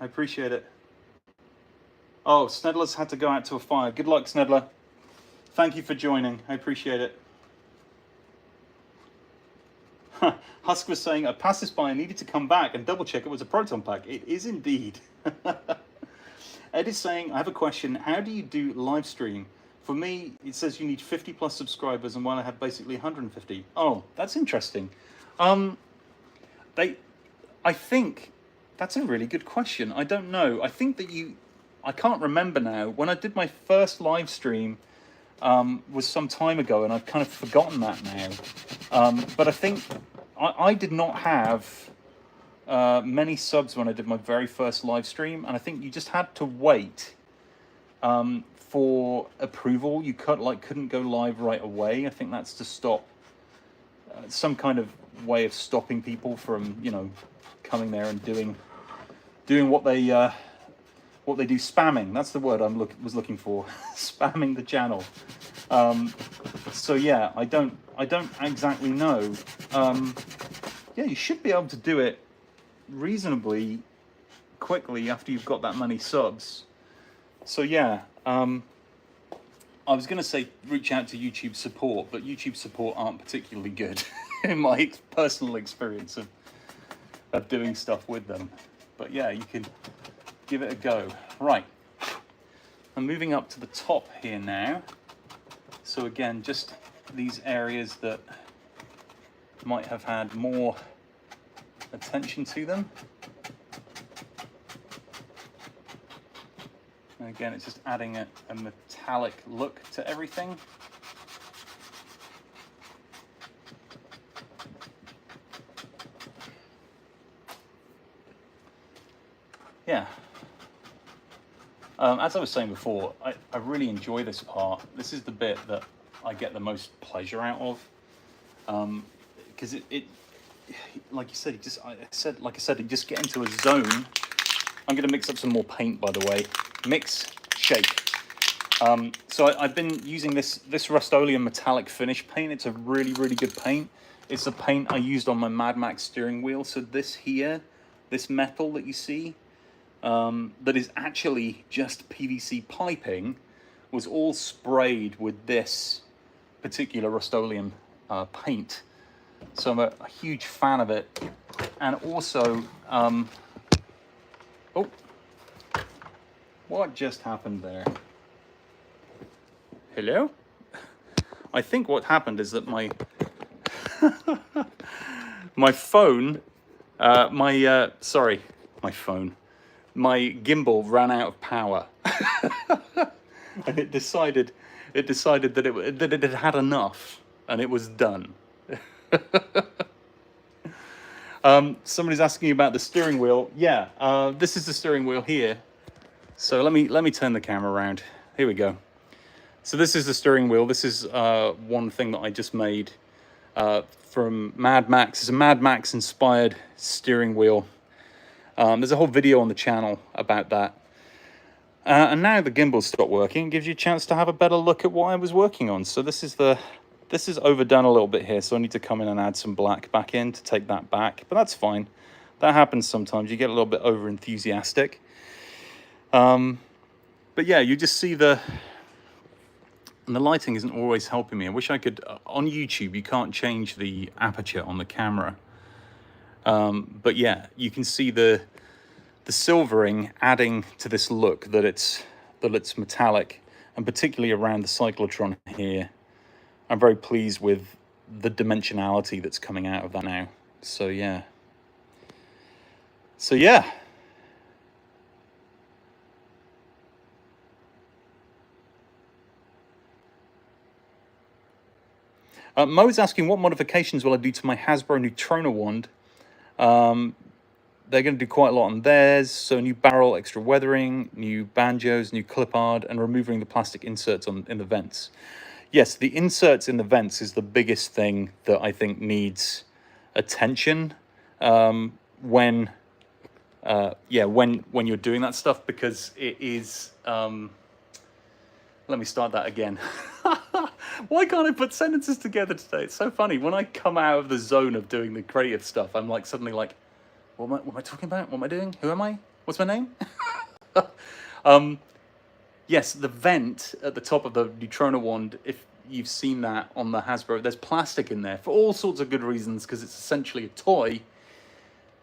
Speaker 1: appreciate it. Oh, Snedler's had to go out to a fire. Good luck, Snedler. Thank you for joining. I appreciate it. Husk was saying, I passed this by and needed to come back and double check it was a Proton pack. It is indeed. Ed is saying, I have a question. How do you do live stream? For me, it says you need 50 plus subscribers, and while I have basically 150. Oh, that's interesting. I think that's a really good question. I don't know. I think that I can't remember now. When I did my first live stream, was some time ago, and I've kind of forgotten that now. But I think I did not have many subs when I did my very first live stream, and I think you just had to wait for approval. You couldn't go live right away. I think that's to stop some kind of way of stopping people from, you know, coming there and doing what they do, spamming. That's the word I was looking for. Spamming the channel. So yeah, I don't exactly know. Yeah, you should be able to do it reasonably quickly after you've got that many subs. So yeah, I was going to say reach out to YouTube support, but YouTube support aren't particularly good in my personal experience of doing stuff with them. But yeah, you can give it a go. Right, I'm moving up to the top here now. So again, just these areas that might have had more attention to them. And again, it's just adding a metallic look to everything. Yeah. As I was saying before, I really enjoy this part. This is the bit that I get the most pleasure out of. Because it like you said, you just get into a zone. I'm going to mix up some more paint, by the way. Mix, shake. So I've been using this Rust-Oleum metallic finish paint. It's a really, really good paint. It's the paint I used on my Mad Max steering wheel. So this here, this metal that you see, that is actually just PVC piping, was all sprayed with this particular Rust-Oleum paint. So I'm a huge fan of it. And also, oh, what just happened there? Hello? I think what happened is that my my phone, my gimbal ran out of power. And it decided that it had had enough and it was done. Somebody's asking about the steering wheel. Yeah, this is the steering wheel here. So let me turn the camera around. Here we go. So this is the steering wheel. This is one thing that I just made from Mad Max. It's a Mad Max inspired steering wheel. There's a whole video on the channel about that. And now the gimbal stopped working. It gives you a chance to have a better look at what I was working on. So this is overdone a little bit here, so I need to come in and add some black back in to take that back, but that's fine. That happens sometimes. You get a little bit over enthusiastic. But yeah, you just see and the lighting isn't always helping me. I wish I could. On YouTube, you can't change the aperture on the camera. But yeah, you can see the silvering adding to this look that it's metallic, and particularly around the cyclotron here. I'm very pleased with the dimensionality that's coming out of that now. So yeah. Mo's asking, what modifications will I do to my Hasbro Neutrona wand? They're going to do quite a lot on theirs. So new barrel, extra weathering, new banjos, new clip art, and removing the plastic inserts in the vents. Yes, the inserts in the vents is the biggest thing that I think needs attention when you're doing that stuff, because it is... let me start that again. Why can't I put sentences together today? It's so funny. When I come out of the zone of doing the creative stuff, I'm like suddenly like, what am I talking about? What am I doing? Who am I? What's my name? Yes, the vent at the top of the Neutrona wand, if you've seen that on the Hasbro, there's plastic in there for all sorts of good reasons, because it's essentially a toy.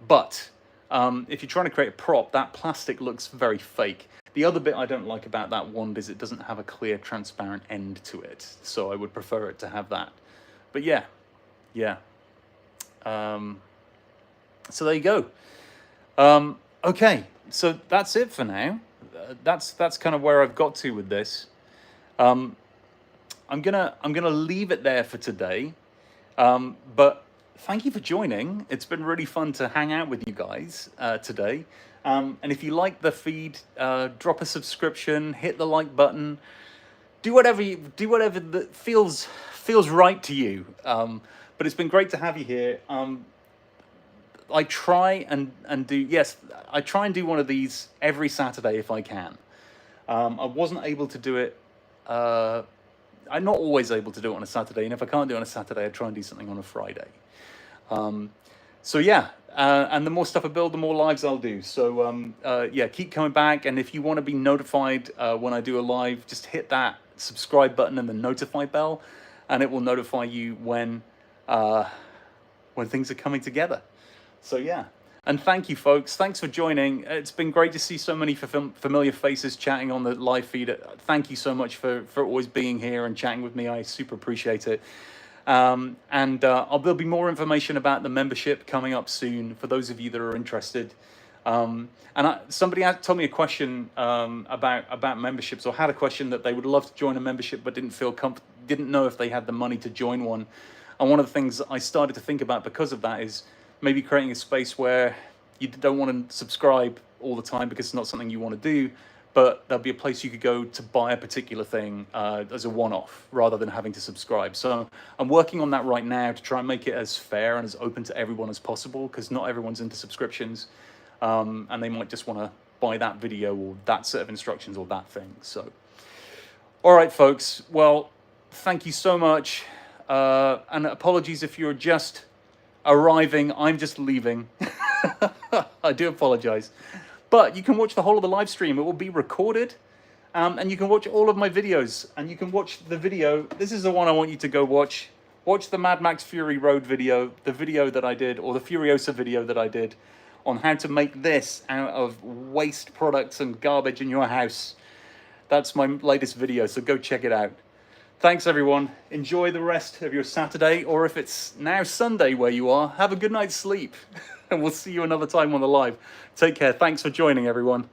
Speaker 1: But if you're trying to create a prop, that plastic looks very fake. The other bit I don't like about that wand is it doesn't have a clear, transparent end to it. So I would prefer it to have that. But yeah. So there you go. Okay, so that's it for now. That's kind of where I've got to with this. I'm gonna leave it there for today. But thank you for joining. It's been really fun to hang out with you guys today. And if you like the feed, drop a subscription, hit the like button, do whatever that feels right to you. But it's been great to have you here. I try and do one of these every Saturday if I can. I wasn't able to do it. I'm not always able to do it on a Saturday, and if I can't do it on a Saturday, I try and do something on a Friday. So yeah, and the more stuff I build, the more lives I'll do. So yeah, keep coming back, and if you want to be notified when I do a live, just hit that subscribe button and the notify bell, and it will notify you when things are coming together. So yeah, and thank you, folks. Thanks for joining. It's been great to see so many familiar faces chatting on the live feed. Thank you so much for always being here and chatting with me. I super appreciate it. There'll be more information about the membership coming up soon for those of you that are interested. Somebody told me a question about memberships, or had a question that they would love to join a membership but didn't know if they had the money to join one. And one of the things I started to think about because of that is maybe creating a space where you don't want to subscribe all the time because it's not something you want to do, but there'll be a place you could go to buy a particular thing as a one-off rather than having to subscribe. So I'm working on that right now to try and make it as fair and as open to everyone as possible, because not everyone's into subscriptions, and they might just want to buy that video or that set of instructions or that thing. So, all right, folks. Well, thank you so much, and apologies if you're just arriving. I'm just leaving. I do apologize. But you can watch the whole of the live stream. It will be recorded. And you can watch all of my videos. And you can watch the video. This is the one I want you to go watch. Watch the Mad Max Fury Road video, the video that I did, or the Furiosa video that I did on how to make this out of waste products and garbage in your house. That's my latest video, so go check it out. Thanks, everyone. Enjoy the rest of your Saturday, or if it's now Sunday where you are, have a good night's sleep. And we'll see you another time on the live. Take care. Thanks for joining, everyone.